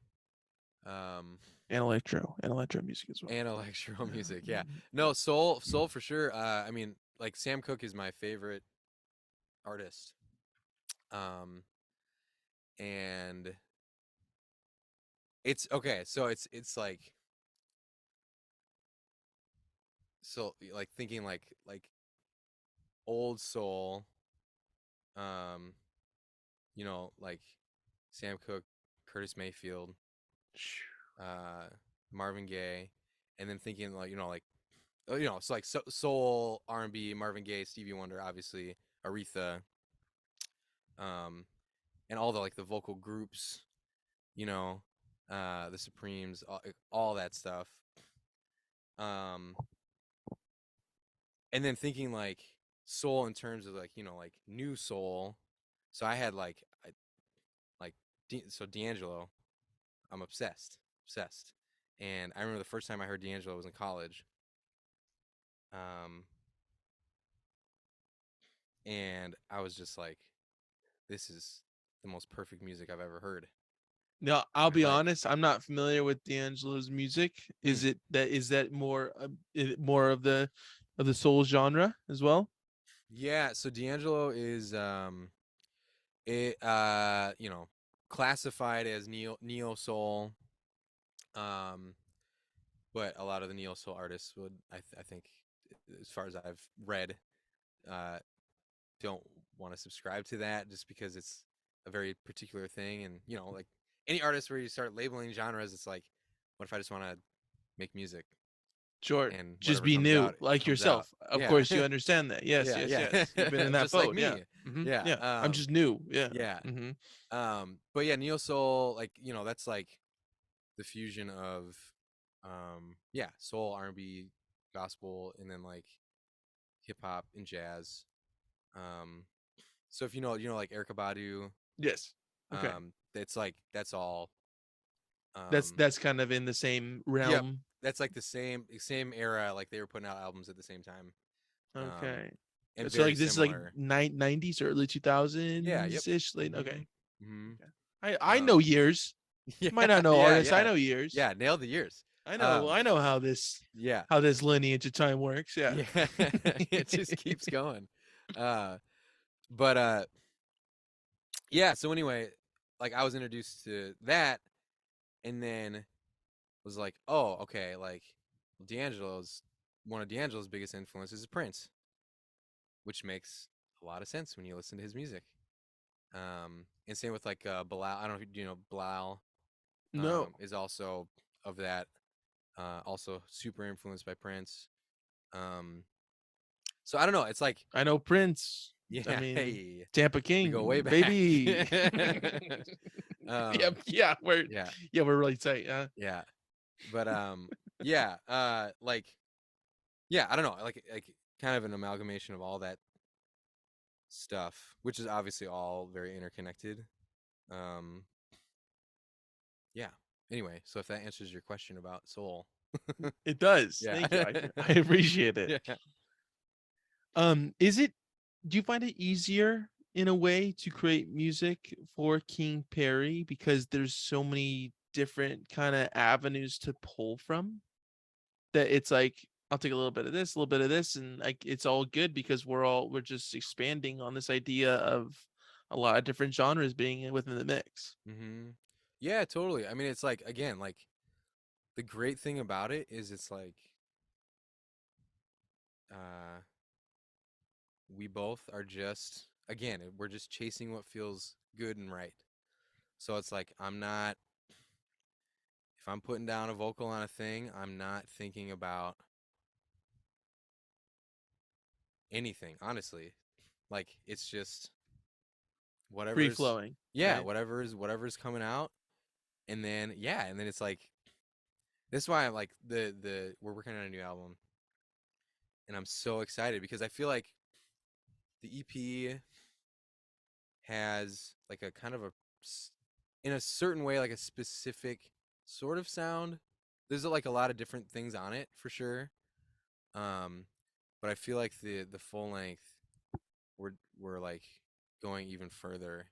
um, And electro music as well. and electro music. Yeah. No, soul for sure. I mean, like Sam Cooke is my favorite artist. Um, and it's okay, so it's like so like thinking like old soul, um, you know, like Sam Cooke, Curtis Mayfield, uh, Marvin Gaye, and then thinking like like so like soul R&B, Marvin Gaye, Stevie Wonder, obviously Aretha, um, and all the like the vocal groups, you know, the Supremes, all that stuff. Um, and then thinking like soul in terms of like like new soul. So I had like so D'Angelo. I'm obsessed. And I remember the first time I heard D'Angelo was in college. Um, and I was just like, this is the most perfect music I've ever heard Now, in I'll my be life. honest. I'm not familiar with D'Angelo's music. Hmm. Is that more more of the soul genre as well? Yeah, so D'Angelo is it classified as neo soul. Um, but a lot of the neo soul artists would I think, as far as I've read, uh don't want to subscribe to that just because it's a very particular thing. And like any artist where you start labeling genres, it's like, what if I just want to make music Sure. and Just whatever be comes new, out like comes out? yourself. Of Yeah. course, you understand that. Yes, Yeah, yes, yeah. yes. You've been in that Just like boat. Yeah. me. Yeah. Yeah. I'm just new. Yeah. Yeah. hmm But yeah, neo soul, like that's like the fusion of yeah, soul, R&B, gospel, and then like hip hop and jazz. um so if like Erica Badu, Yes. Okay. it's like that's all. That's um that's kind of in the same yep, realm. that's like the same era, like they were putting out albums at the same time. um Okay. and So very like this is like similar. 90s or early Yeah, yep. 2000s ish. Late. Mhm. Okay. Mhm. Okay. I know um years. yeah, Might not know yeah, artists. I yeah, know years. yeah, nailed the years. I um I know how this yeah, lineage of time works. Yeah. yeah. It just keeps going. uh but yeah, so anyway, like I was introduced to that, and then was like, oh, okay, like D'Angelo's one of D'Angelo's biggest influences is Prince, which makes a lot of sense when you listen to his music. And same with like Bilal. I don't know if you know Bilal, No. is also of that, also super influenced by Prince. Um, so I don't know. It's like, I know Prince. I yeah, mean, hey, Tampa we go way King, back. baby. um, Yeah, yeah, we're really tight. yeah, but yeah, like, yeah, I don't know, like kind of an amalgamation of all that stuff, which is obviously all very interconnected. Um, yeah. Anyway, so if that answers your question about soul, It does. yeah, Thank you. I appreciate it. yeah. Is it? Do you find it easier in a way to create music for King Pari because there's so many different kind of avenues to pull from that it's like I'll take a little bit of this, a little bit of this, and like it's all good because we're just expanding on this idea of a lot of different genres being within the mix. Mm-hmm. Yeah, totally. I mean, it's like, again, like the great thing about it is it's like uh we both are just, again, we're just chasing what feels good and right. So it's like if I'm putting down a vocal on a thing, I'm not thinking about anything, honestly. Like it's just Free whatever's, flowing, yeah, right? whatever's coming out. And then yeah, and then it's like this is why I'm like the we're working on a new album and I'm so excited because I feel like the EP has like a kind of in a certain way, like a specific sort of sound. There's like a lot of different things on it for sure. Um, but I feel like the full length we're like going even further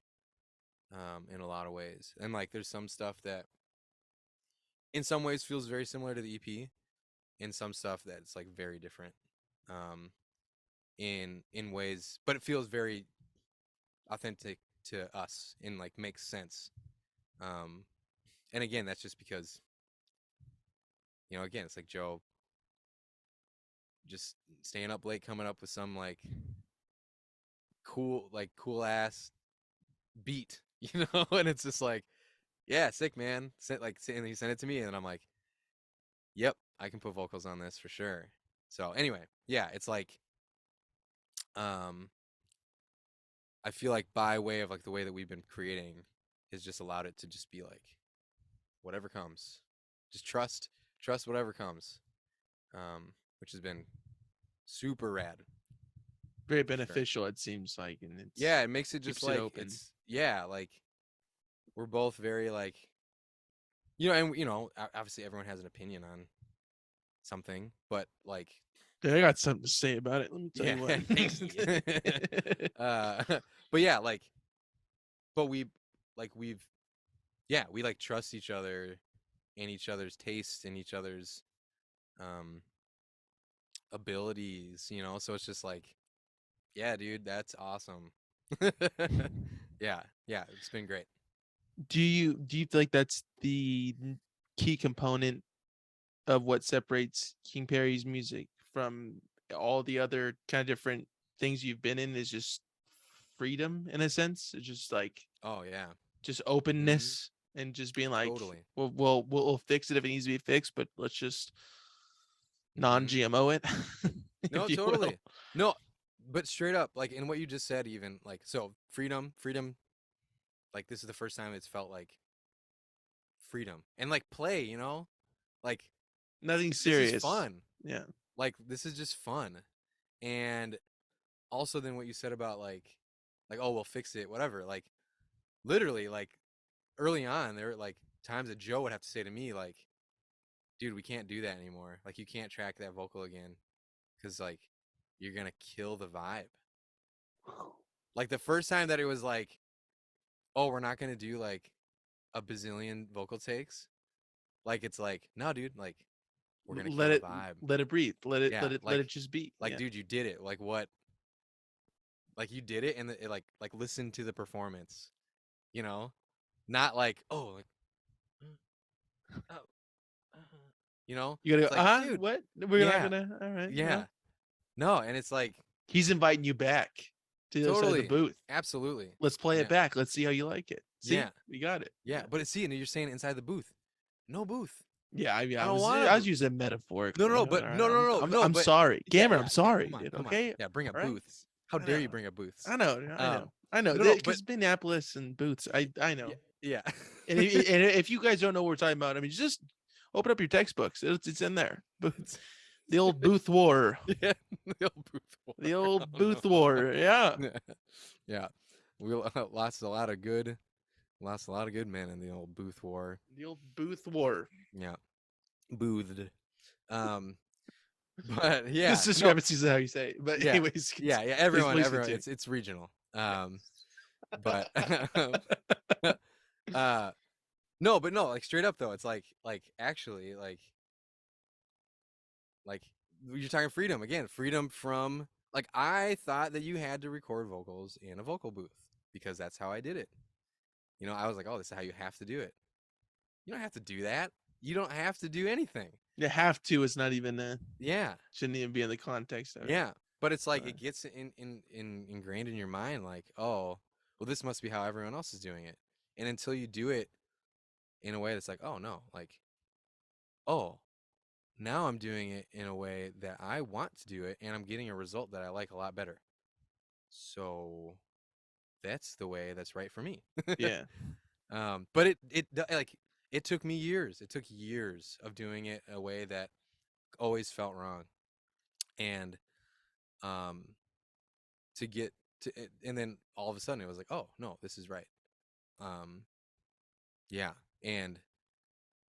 in a lot of ways. And like there's some stuff that in some ways feels very similar to the EP, in some stuff that's like very different. Um, in ways, but it feels very authentic to us and like makes sense. Um, and again, that's just because again, it's like Joe just staying up late, coming up with some cool ass beat, and it's just like, yeah, sick man. And he sent it to me, and I'm like, yep, I can put vocals on this for sure. So anyway, yeah, it's like, um, I feel like by way of like the way that we've been creating has just allowed it to just be like whatever comes, just trust whatever comes, which has been super rad Very for sure. beneficial, it seems like, and Yeah, it makes it just keeps it like open. like we're both very like and obviously everyone has an opinion on something, but like Yeah, I got something to say about it. Let me tell yeah, you what. thank you. uh, but yeah, but we've we like trust each other and each other's tastes and each other's um abilities, so it's just like, yeah, dude, that's awesome. Yeah, it's been great. Do you feel like that's the key component of what separates King Perry's music from all the other kind of different things you've been in is just freedom in a sense? It's just like Oh yeah. just Hmm. openness and just being like, Totally. well, we'll fix it if it needs to be fixed, but let's just Hmm. non-GMO it, No, if you will. totally. No, but straight up, like in what you just said, even like, so freedom, like this is the first time it's felt like freedom and like play, like Nothing this is serious. fun. Yeah. Like this is just fun. And also then what you said about oh, we'll fix it, whatever. Like literally, like early on, there were like times that Joe would have to say to me, like, dude, we can't do that anymore. Like you can't track that vocal again because like you're gonna kill the vibe. Like the first time that it was like, oh, we're not gonna do like a bazillion vocal takes. Like it's like, no, dude, like we're gonna kill Let the it vibe. let it breathe. Let it Yeah, let it let it just be. like Yeah. dude, you did it. Like what? Like you did it, and it like listen to the performance. You know, not like, oh, like oh, You gotta it's go, like, dude, what? We're not yeah, gonna, all right, yeah, well. no, and it's like He's inviting you back to the other side of the totally, booth. absolutely, Let's play it yeah, back. Let's see how you like it. See? yeah, We got it. yeah. But it's see, and you're saying inside the booth, no booth. Yeah, I I don't was want a I was booth. using it No, no, metaphorically. no, All but right, no, no, no, no, I'm but sorry. yeah, Cameron, yeah, I'm yeah. sorry, dude. Come on. Okay? Yeah, bring up All right? booths. How I dare know. you bring up booths? I know. I know. Um, I know. no, no, but Because Minneapolis and Boots, I yeah, know. yeah. And if you guys don't know what we're talking about, I mean, just open up your textbooks. It's in there. It's The old Booth War. yeah, the old booth The war. old Oh Booth no. War. Yeah. Yeah, we lost a lot of good men in the old booth war. The old Booth War. Yeah, boothed. Um, but yeah, This no, discrepancy is how you say it. But yeah, anyways, yeah, yeah. please Everyone. continue. It's regional. Yeah. But uh no, but no, like straight up though, it's like actually like you're talking freedom again, freedom from like I thought that you had to record vocals in a vocal booth because that's how I did it. You know, I was like, oh, this is how you have to do it. You don't have to do that. You don't have to do anything. You have to is not even Yeah. shouldn't even be in the context of it. Yeah. But it's like Uh, it gets in ingrained in your mind, like, oh, well, this must be how everyone else is doing it. And until you do it in a way that's like, oh no, like, oh, now I'm doing it in a way that I want to do it, and I'm getting a result that I like a lot better. So that's the way that's right for me. yeah. But like it took me years. It took years of doing it a way that always felt wrong, and um, to get to it, and then all of a sudden it was like, oh no, this is right. Um, yeah, and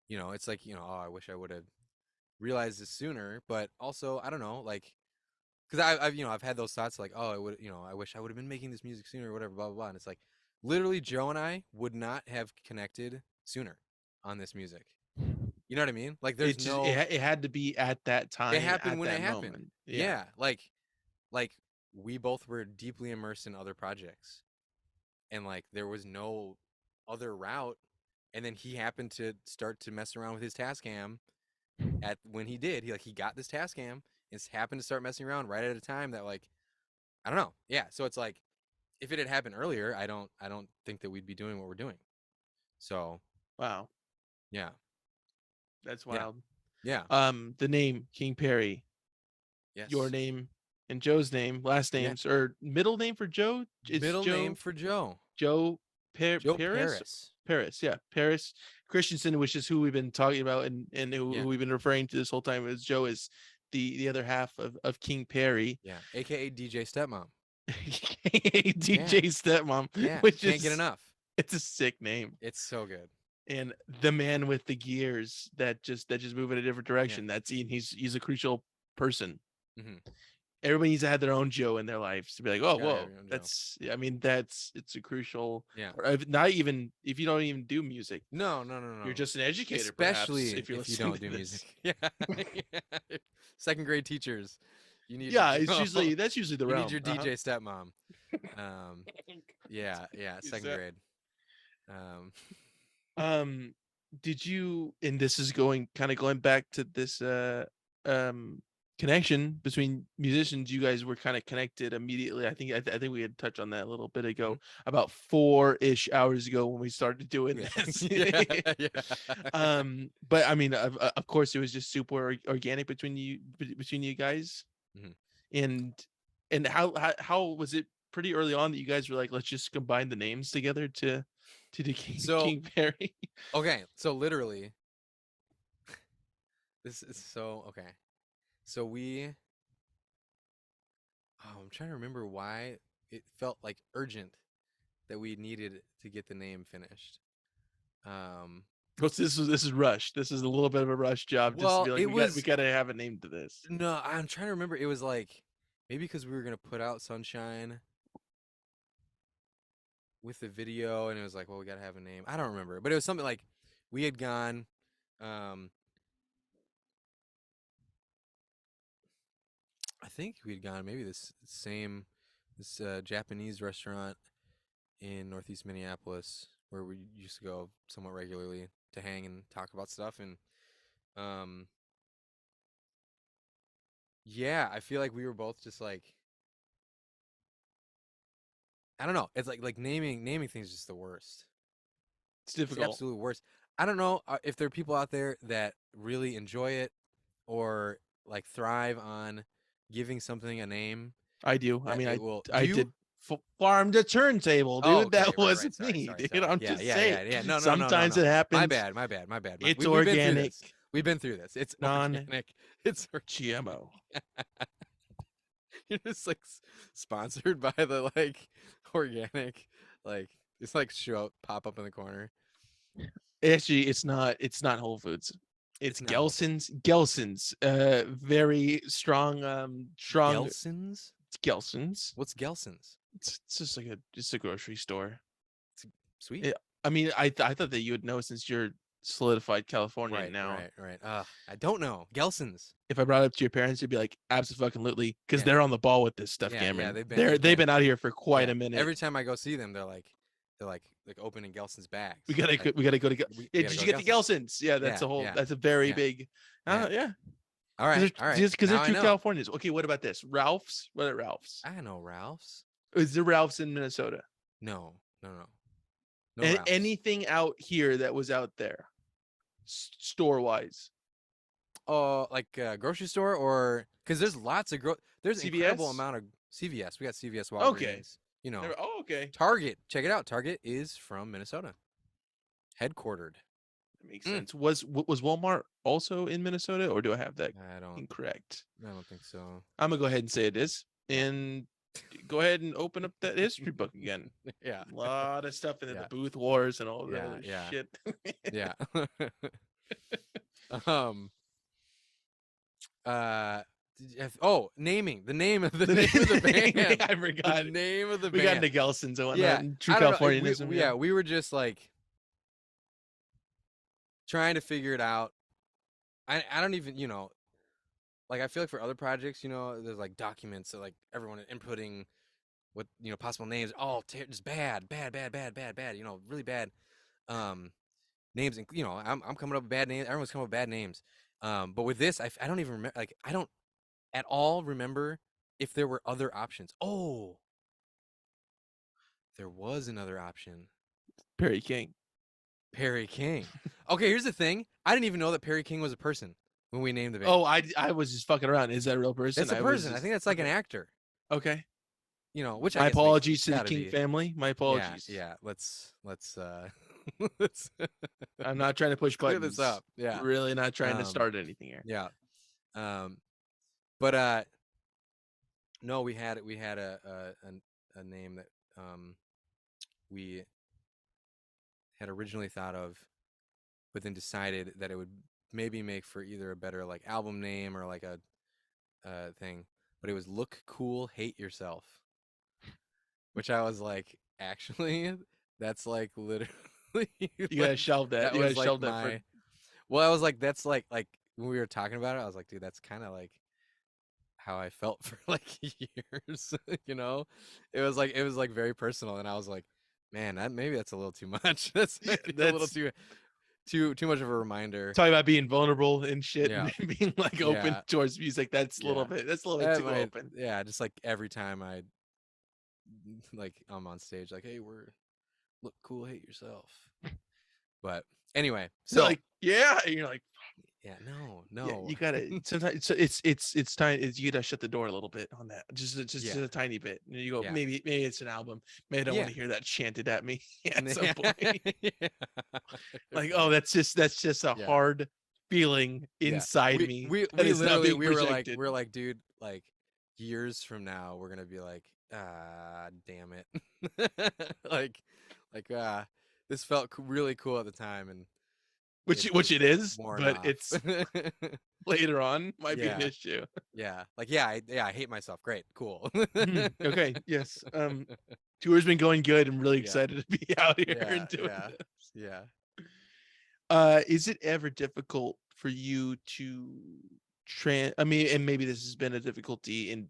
you know, it's like oh, I wish I would have realized this sooner, but also I don't know, like because I've I've had those thoughts like, oh, I would I wish I would have been making this music sooner or whatever, blah blah blah. And it's like literally Joe and I would not have connected sooner on this music. You know what I mean? Like It there's just no it had to be at that it time, happened at when it that happened. moment. Yeah. Yeah, like we both were deeply immersed in other projects, and like there was no other route. And then he happened to start to mess around with his Tascam at when he did. He got this Tascam and happened to start messing around right at a time that like I don't know. Yeah, so it's like if it had happened earlier, I don't think that we'd be doing what we're doing. So Wow. yeah, That's yeah, wild. yeah, The name King Perry, your yes, name and Joe's name, last yeah. names or middle name for Joe? It's Middle name for Joe Joe Paris? Paris. Paris, yeah. Paris Christensen, which is who we've been talking about and Yeah, who we've been referring to this whole time as Joe is the other half of King Perry. yeah, aka DJ Stepmom. Yeah, DJ Stepmom, yeah, which can't get is enough. it's a sick name. It's so good. And the man with the gears that just move in a different Yeah. direction. That's Ian. He's a crucial person. Hmm. Everybody needs to have their own Joe in their lives to be like, oh, Gotta whoa, have your own Joe. that's I mean, it's a crucial Yeah. or not even if you don't even do music, No, no, no, you're no. just an educator, perhaps, Especially if you're if you listening don't to do this. music. Yeah. Yeah. Second grade teachers, you need Yeah, to know. that's usually the You need realm. your DJ stepmom. Um, yeah, yeah, Is second that grade. Um, um did you and this is going back to this um connection between musicians, you guys were kind of connected immediately. I think we had touched on that a little bit mhm. ago, about 4-ish hours ago when we started doing Yeah, this. yeah, yeah. But I mean, of course it was just super organic between you guys. Mhm. and and how was it pretty early on that you guys were like, let's just combine the names together to do So, King Perry? okay, so literally, this is so okay. So I'm trying to remember why it felt like urgent that we needed to get the name finished. Um, This is rush. This is a little bit of a rush job just to well, be like, it we was gotta have a name to this. no, I'm trying to remember. It was like maybe because we were gonna put out Sunshine with the video, and it was like, well, we gotta have a name. I don't remember, but it was something like we had gone. Um, I think we had gone maybe this Japanese restaurant in Northeast Minneapolis where we used to go somewhat regularly to hang and talk about stuff, and um, yeah, I feel like we were both just like I don't know. It's like naming things is just the worst. It's It's the difficult. absolute worst. I don't know if there are people out there that really enjoy it or like thrive on giving something a name I do. I that mean, it will. Do I you? did farm to turntable, Oh, dude. okay, That right, right. wasn't Sorry, me, sorry, dude. sorry. I'm Yeah, just yeah, saying. yeah, yeah. No, no, no, no, Sometimes no. it My happens. bad, my bad, my bad. It's We've been through organic, this. We've been through this. It's non organic. It's GMO. you're just like sponsored by the like organic, like it's like show pop up in the corner. Actually, it's not Whole Foods. It's It's not Whole Foods. Gelson's. Very strong strong Gelson's? Gelson's. What's Gelson's? It's just a grocery store. Sweet. Yeah, I mean, I thought that you would know since you're solidified Californian Right, now. right, right. I don't know. Gelson's. If I brought it up to your parents, you'd be like, absolutely, because Yeah, they're on the ball with this stuff, yeah, yeah. Cameron. They've They've been. been out here for quite Yeah. a minute. Every time I go see them, they're like opening Gelson's bags. Like We gotta go to. we Yeah, gotta did go you to get the Gelson's. Gelsons? Yeah, Yeah, yeah, that's a very yeah, big. yeah. Yeah, All right, all right. because they're Now I true know. Californians. Okay, what about this? Ralph's. What at Ralph's? I know Ralph's. Is there Ralph's in Minnesota? No, no, no, no Ralph's. Anything out here that was out there, store wise? Oh, like a grocery store or because there's lots of there's an incredible CVS. amount of CVS. We got CVS, Okay. Walgreens. You know, Oh, okay. Target. Check it out. Target is from Minnesota, headquartered. That makes sense. Was Walmart also in Minnesota, or do I have that I don't. incorrect? I don't think so. I'm gonna go ahead and say it is, Yeah. and go ahead and open up that history book again. Yeah. A lot of stuff in Yeah. the booth wars and all that Yeah, other yeah. shit. Yeah. um. Naming the name of the name of the band. I forgot. The name of the We band. got into Gelson's and whatnot. Yeah. And true I don't know. Californianism. Yeah, we were just like trying to figure it out. I don't even, like I feel like for other projects, there's like documents that like everyone inputting what, possible names. Oh, just bad, bad, bad, bad, bad, bad, really bad names. And, I'm coming up with bad names. Everyone's coming up with bad names. But with this, I don't even remember, like, I don't at all remember if there were other options. Oh, there was another option. Perry King. Perry King. Okay, here's the thing. I didn't even know that Perry King was a person when we named the band. Oh, I was just fucking around. Is that a real person? That's a person. I think that's like an actor. Okay. Which My I guess apologies to the gotta King be. family. My apologies. Yeah. Let's let's I'm not trying to push clear buttons. this up. Yeah. Really not trying to start anything here. Yeah. But no, we had a name that we had originally thought of, but then decided that it would maybe make for either a better like album name or like a thing. But it was Look Cool, Hate Yourself, which I was like, actually, that's like literally. You gotta shelve that. That You gotta was like shelve that for. Well, I was like, that's like when we were talking about it, I was like, dude, that's kind of like how I felt for like years. It was like very personal, and I was like, man, maybe that's a little too much. That's maybe a little too much of a reminder. Talking about being vulnerable and shit, Yeah. and being like open Yeah. towards music. That's a little Yeah. bit. That's a little bit too might- open. Yeah, just like every time I'm on stage, like, hey, look cool, hate yourself. But anyway, So so like, yeah, and you're like, yeah, no, yeah, you gotta. Sometimes it's time. You gotta shut the door a little bit on that. Just Yeah. a tiny bit. And you go, Yeah. maybe it's an album. Maybe I don't want to hear that chanted at me at some point. Yeah. Like, oh, that's just a Yeah. hard feeling Yeah. inside me. We that is not literally being we were projected. like, dude, like years from now, we're gonna be like, damn it, like, this felt really cool at the time, and which it is, worn but off. it's later on might be an Yeah. issue. Yeah, like I hate myself. Great, cool. Okay, yes. Tour's been going good. I'm really Yeah. excited to be out here Yeah, and doing yeah. this. Yeah. Is it ever difficult for you to I mean, and maybe this has been a difficulty in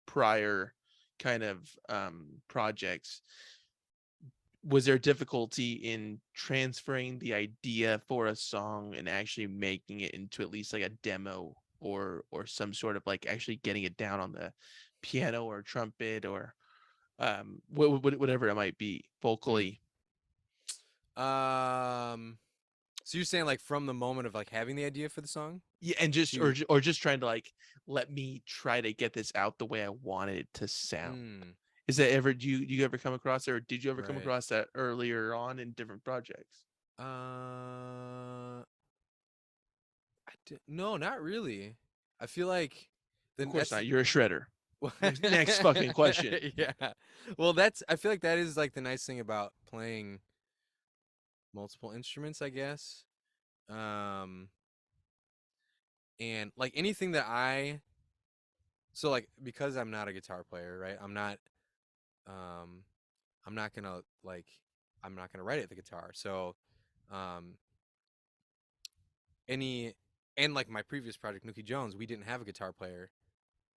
prior kind of projects. Was there difficulty in transferring the idea for a song and actually making it into at least like a demo or some sort of like actually getting it down on the piano or trumpet or whatever it might be vocally? So you're saying like from the moment of like having the idea for the song? Yeah, and just or just trying to like let me try to get this out the way I wanted it to sound. Is that ever do you ever come across that, or did you ever come Right. across that earlier on in different projects? No, not really. I feel like Of course not. You're a shredder. Next fucking question. Yeah. Well, I feel like that is like the nice thing about playing multiple instruments, I guess. And like anything that so like because I'm not a guitar player, right? I'm not um, I'm not gonna like I'm not gonna write it the guitar. So um, any and like my previous project, Nooky Jones, we didn't have a guitar player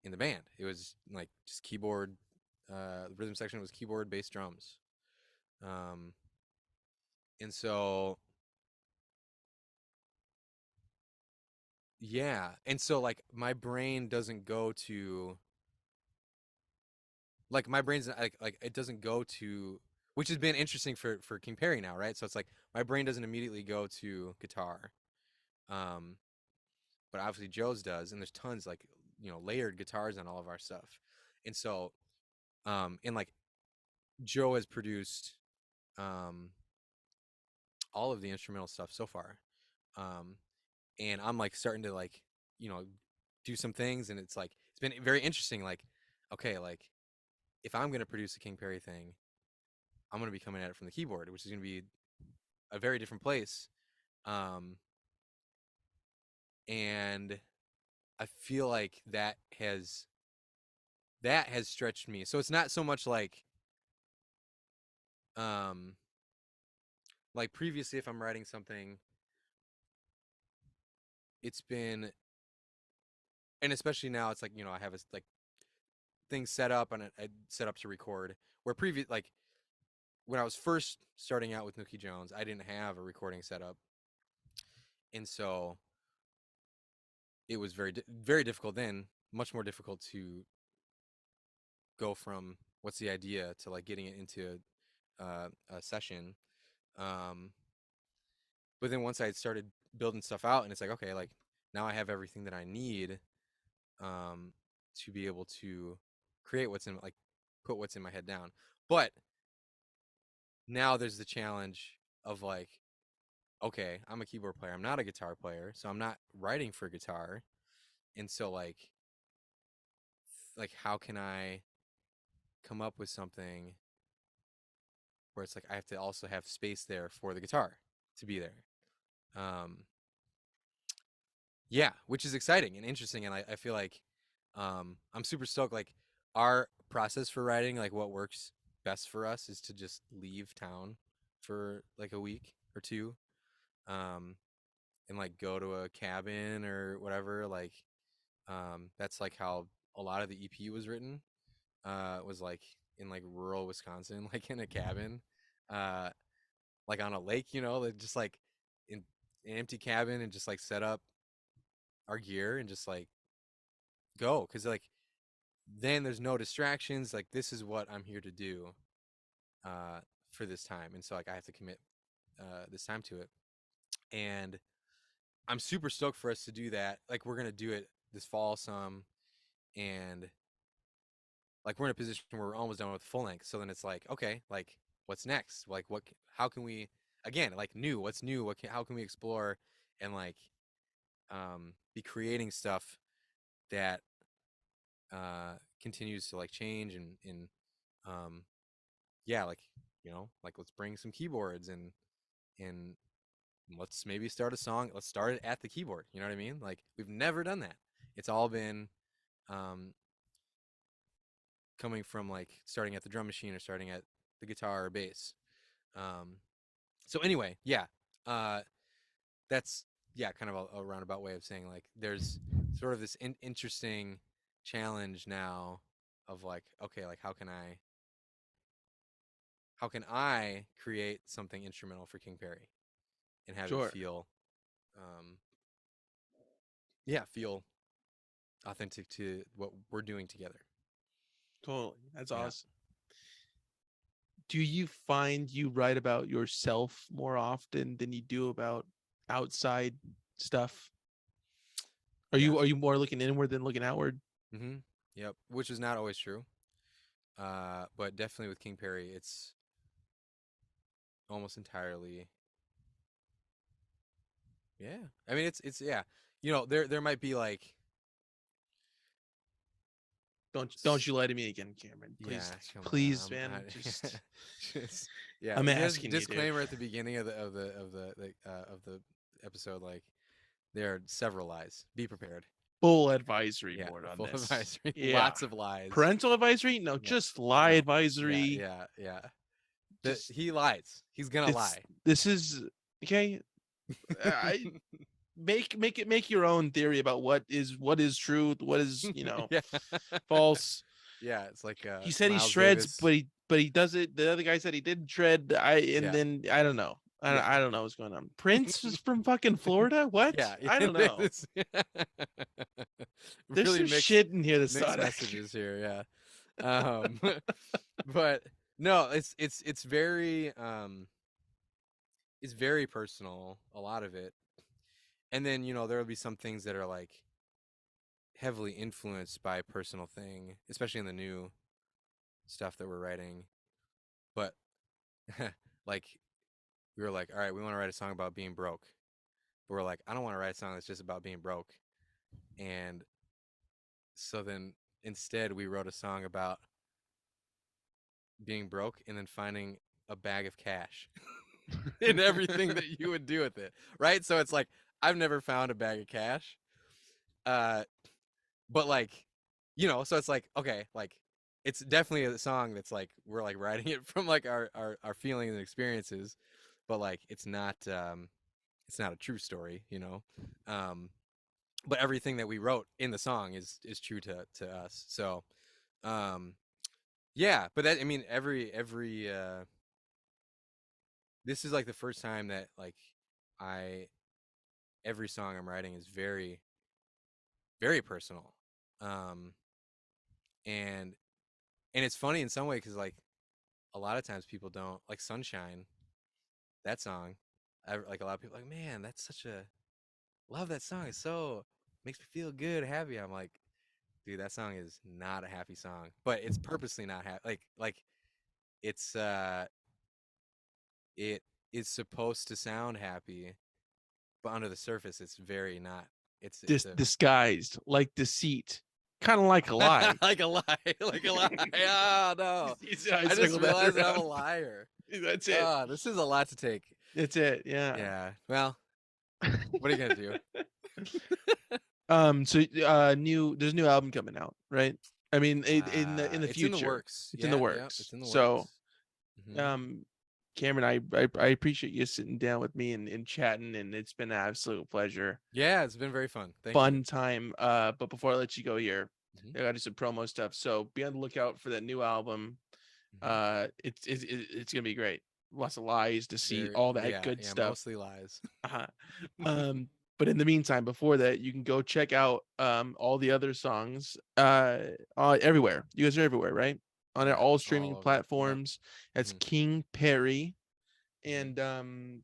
in the band. It was like just keyboard. The rhythm section was keyboard, bass, drums. Um, and so yeah, and so like my brain doesn't go to like my brain's like it doesn't go to which has been interesting for King Perry now, right? So it's like my brain doesn't immediately go to guitar. Um, but obviously Joe's does, and there's tons like layered guitars on all of our stuff. And so and like Joe has produced um all of the instrumental stuff so far. Um, and I'm like starting to like, you know, do some things, and it's been very interesting. Like, okay, like if I'm gonna produce a King Perry thing, I'm gonna be coming at it from the keyboard, which is gonna be a very different place. Um, and I feel like that has stretched me. So it's not so much um like previously if I'm writing something, it's been and especially now it's like, I have a like things set up and I set up to record. Where previous like when I was first starting out with Nooky Jones, I didn't have a recording setup, and so it was very difficult then. Much more difficult to go from what's the idea to like getting it into a session. Um, but then once I started building stuff out, and it's like okay, like now I have everything that I need um, to be able to create put what's in my head down. But now there's the challenge of like okay, I'm a keyboard player. I'm not a guitar player, so I'm not writing for guitar. And so like how can I come up with something where it's like I have to also have space there for the guitar to be there. Um yeah, which is exciting and interesting, and I feel like I'm super stoked. Like our process for writing, like what works best for us is to just leave town for like a week or two. Um and like go to a cabin or whatever, like that's like how a lot of the EP was written. Was like in like rural Wisconsin, like in a cabin, uh, like on a lake, like just like in an empty cabin and just like set up our gear and just like go. Cause like then there's no distractions. Like this is what I'm here to do uh, for this time. And so like I have to commit this time to it. And I'm super stoked for us to do that. Like we're gonna do it this fall some and like we're in a position where we're almost done with full length. So then it's like, okay, like what's next? Like how can we, again, like what's new? How can we explore and like, be creating stuff that, continues to like change and, um, yeah, like, like let's bring some keyboards and let's maybe start a song. Let's start it at the keyboard. You know what I mean? Like we've never done that. It's all been, um, coming from like starting at the drum machine or starting at the guitar or bass. Um, so anyway, yeah, uh, that's yeah, kind of a roundabout way of saying like there's sort of this interesting challenge now of like okay, like how can I create something instrumental for King Perry and have it Sure. feel um, yeah feel authentic to what we're doing together. Totally. That's Yeah. awesome. Do you find you write about yourself more often than you do about outside stuff? Are you Yes. are you more looking inward than looking outward? Mm-hmm. Yep. Which is not always true. But definitely with King Perry, it's almost entirely. Yeah. I mean, it's yeah. There might be like, Don't you lie to me again, Cameron. yeah, Please, come please, on. man. Just Just, yeah. I'm Just asking you, dude. disclaimer at the beginning of the episode. Like, there are several lies. Be prepared. full advisory Yeah, board on full this. advisory. Yeah. Lots of lies. Parental advisory? No, Yeah. just lie No. Yeah, advisory. yeah, yeah. Just He lies. He's gonna it's lie. this is okay. I make your own theory about what is true, what is, Yeah. false. Yeah, it's like He said he Miles shreds, Davis. but he does it. The other guy said he didn't shred. And Yeah. then I don't know. Yeah. I don't know what's going on. Prince is from fucking Florida. What? Yeah. I don't know. There's Really some mixed shit in here that's mixed not accurate. messages here, yeah. But no, it's very personal, a lot of it. And then, there will be some things that are like heavily influenced by a personal thing, especially in the new stuff that we're writing. But like we were like, all right, we want to write a song about being broke. But we're like, I don't want to write a song that's just about being broke. And so then instead we wrote a song about being broke and then finding a bag of cash and everything that you would do with it. Right? So it's like, I've never found a bag of cash. But like, so it's like, okay, like it's definitely a song that's like we're like writing it from like our feelings and experiences, but like it's not a true story, but everything that we wrote in the song is true to us. So yeah, but that, I mean, every this is like the first time that like I every song I'm writing is very, very personal. um and it's funny in some way because like a lot of times people don't like Sunshine, that song. Like a lot of people are like, man, that's such a love that song. It's so makes me feel good, happy. I'm like, dude, that song is not a happy song, but it's purposely not happy. Like it's it is supposed to sound happy, but under the surface, it's very not. It's a Disguised like deceit, kind of like a lie. like a lie, like a lie. Oh no, I I just circled that realized that I'm a around. liar. That's it. This is a lot to take. That's it. Yeah. Yeah. Well, what are you gonna do? So there's a new album coming out, right? I mean, in the It's in the future, works. it's in the Yeah, yeah, works. it's in the So, works. Hmm. Cameron, I appreciate you sitting down with me and chatting, and it's been an absolute pleasure. Yeah, it's been very fun. Thank you. Fun time. But before I let you go here, Hmm. I gotta do some promo stuff. So be on the lookout for that new album. Hmm. It's gonna be great. Lots of lies, deceit, Very, all that yeah, good yeah, stuff. mostly lies. Uh-huh. But in the meantime, before that, you can go check out all the other songs everywhere. You guys are everywhere, right? On Yeah, all all streaming over. Yep. platforms. That's Hmm. King Pari. Hmm. And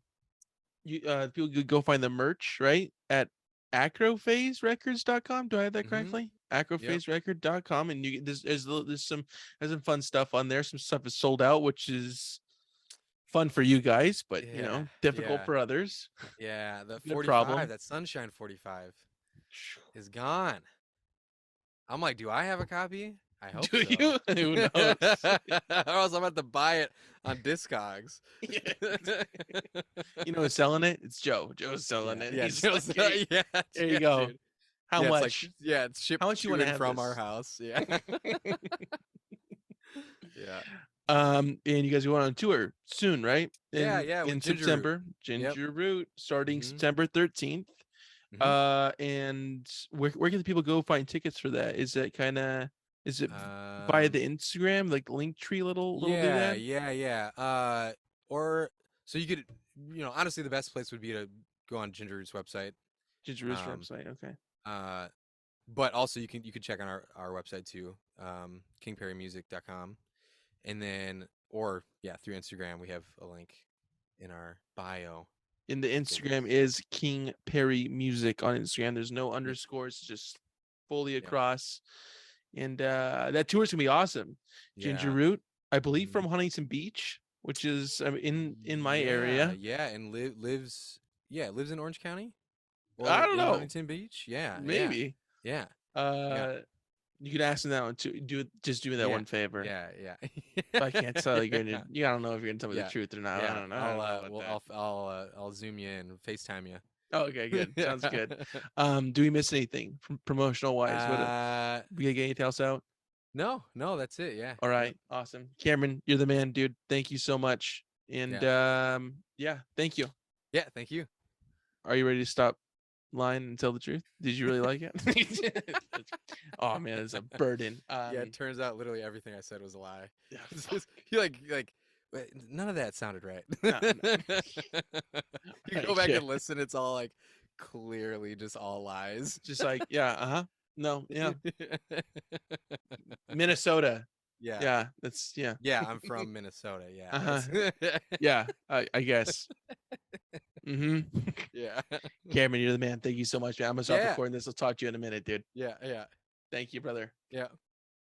you people could go find the merch, right? At acrophaserecords.com. Do I have that Hmm. correctly? Yep. Acrophaserecord.com. And you get there's some fun stuff on there. Some stuff is sold out, which is fun for you guys, but Yeah. difficult Yeah. for others. Yeah. The No 45, problem. that Sunshine 45, is gone. I'm like, do I have a copy? I hope Do so. you? Who Or knows? else I'm about to buy it on Discogs. Yeah. Who's selling it? It's Joe. Joe's selling Yeah, it. yeah, He's like, just, hey, yeah, there you yeah, go. dude. How Yeah, it's like, much? yeah, it's shipped How much you to want to and have from our this? house. Yeah. Yeah. And you guys are going on tour soon, right? Yeah, yeah, with In Ginger Root. September, Yep. Ginger Root, starting Hmm. September 13th. Hmm. And where can the people go find tickets for that? Is it via Um, the Instagram, like Linktree little yeah, doodad? yeah, yeah. Or so you could, honestly, the best place would be to go on Ginger Root's website. Ginger Root's Um, website. Okay. uh, but also you could check on our website too, kingperrymusic.com. And then, or yeah, through Instagram, we have a link in our bio. In the That Instagram is, is King Perry Music on Instagram. There's no yep, underscores, just fully yep, across. And that tour's gonna be awesome. Ginger yeah, Root, I believe hmm from Huntington Beach, which is in my yeah, area. yeah, and lives in Orange County I or don't in know, Huntington Beach. Yeah, yeah, maybe. yeah, yeah, Uh, you could ask him that one too. Just do me that yeah, one favor. yeah, yeah, If I can't tell you, yeah, you don't know if you're gonna tell me the yeah, truth or not. I yeah. don't know. I I'll don't know about well that. I'll zoom you in, FaceTime you. Oh, okay, good. Sounds good. Do we miss anything from promotional wise? What we gotta get anything else out? No, that's it. Yeah. All right, awesome. Cameron, you're the man, dude. Thank you so much. And yeah, thank you. Yeah. Thank you. Are you ready to stop lying and tell the truth? Did you really like it? Oh man, it's a burden. Yeah, it turns out literally everything I said was a lie. Yeah, It's fuck. just- you're like, "Wait, none of that sounded right. No, You go back and listen, it's all like clearly just all lies. just like, yeah, no, yeah. Minnesota. Yeah. Yeah, that's yeah. Yeah, I'm from Minnesota. Yeah. Uh-huh. That's- Yeah, I guess. Yeah. Cameron, you're the man. Thank you so much, man. I'm gonna stop Yeah. recording this. I'll talk to you in a minute, dude. Yeah. Thank you, brother. Yeah.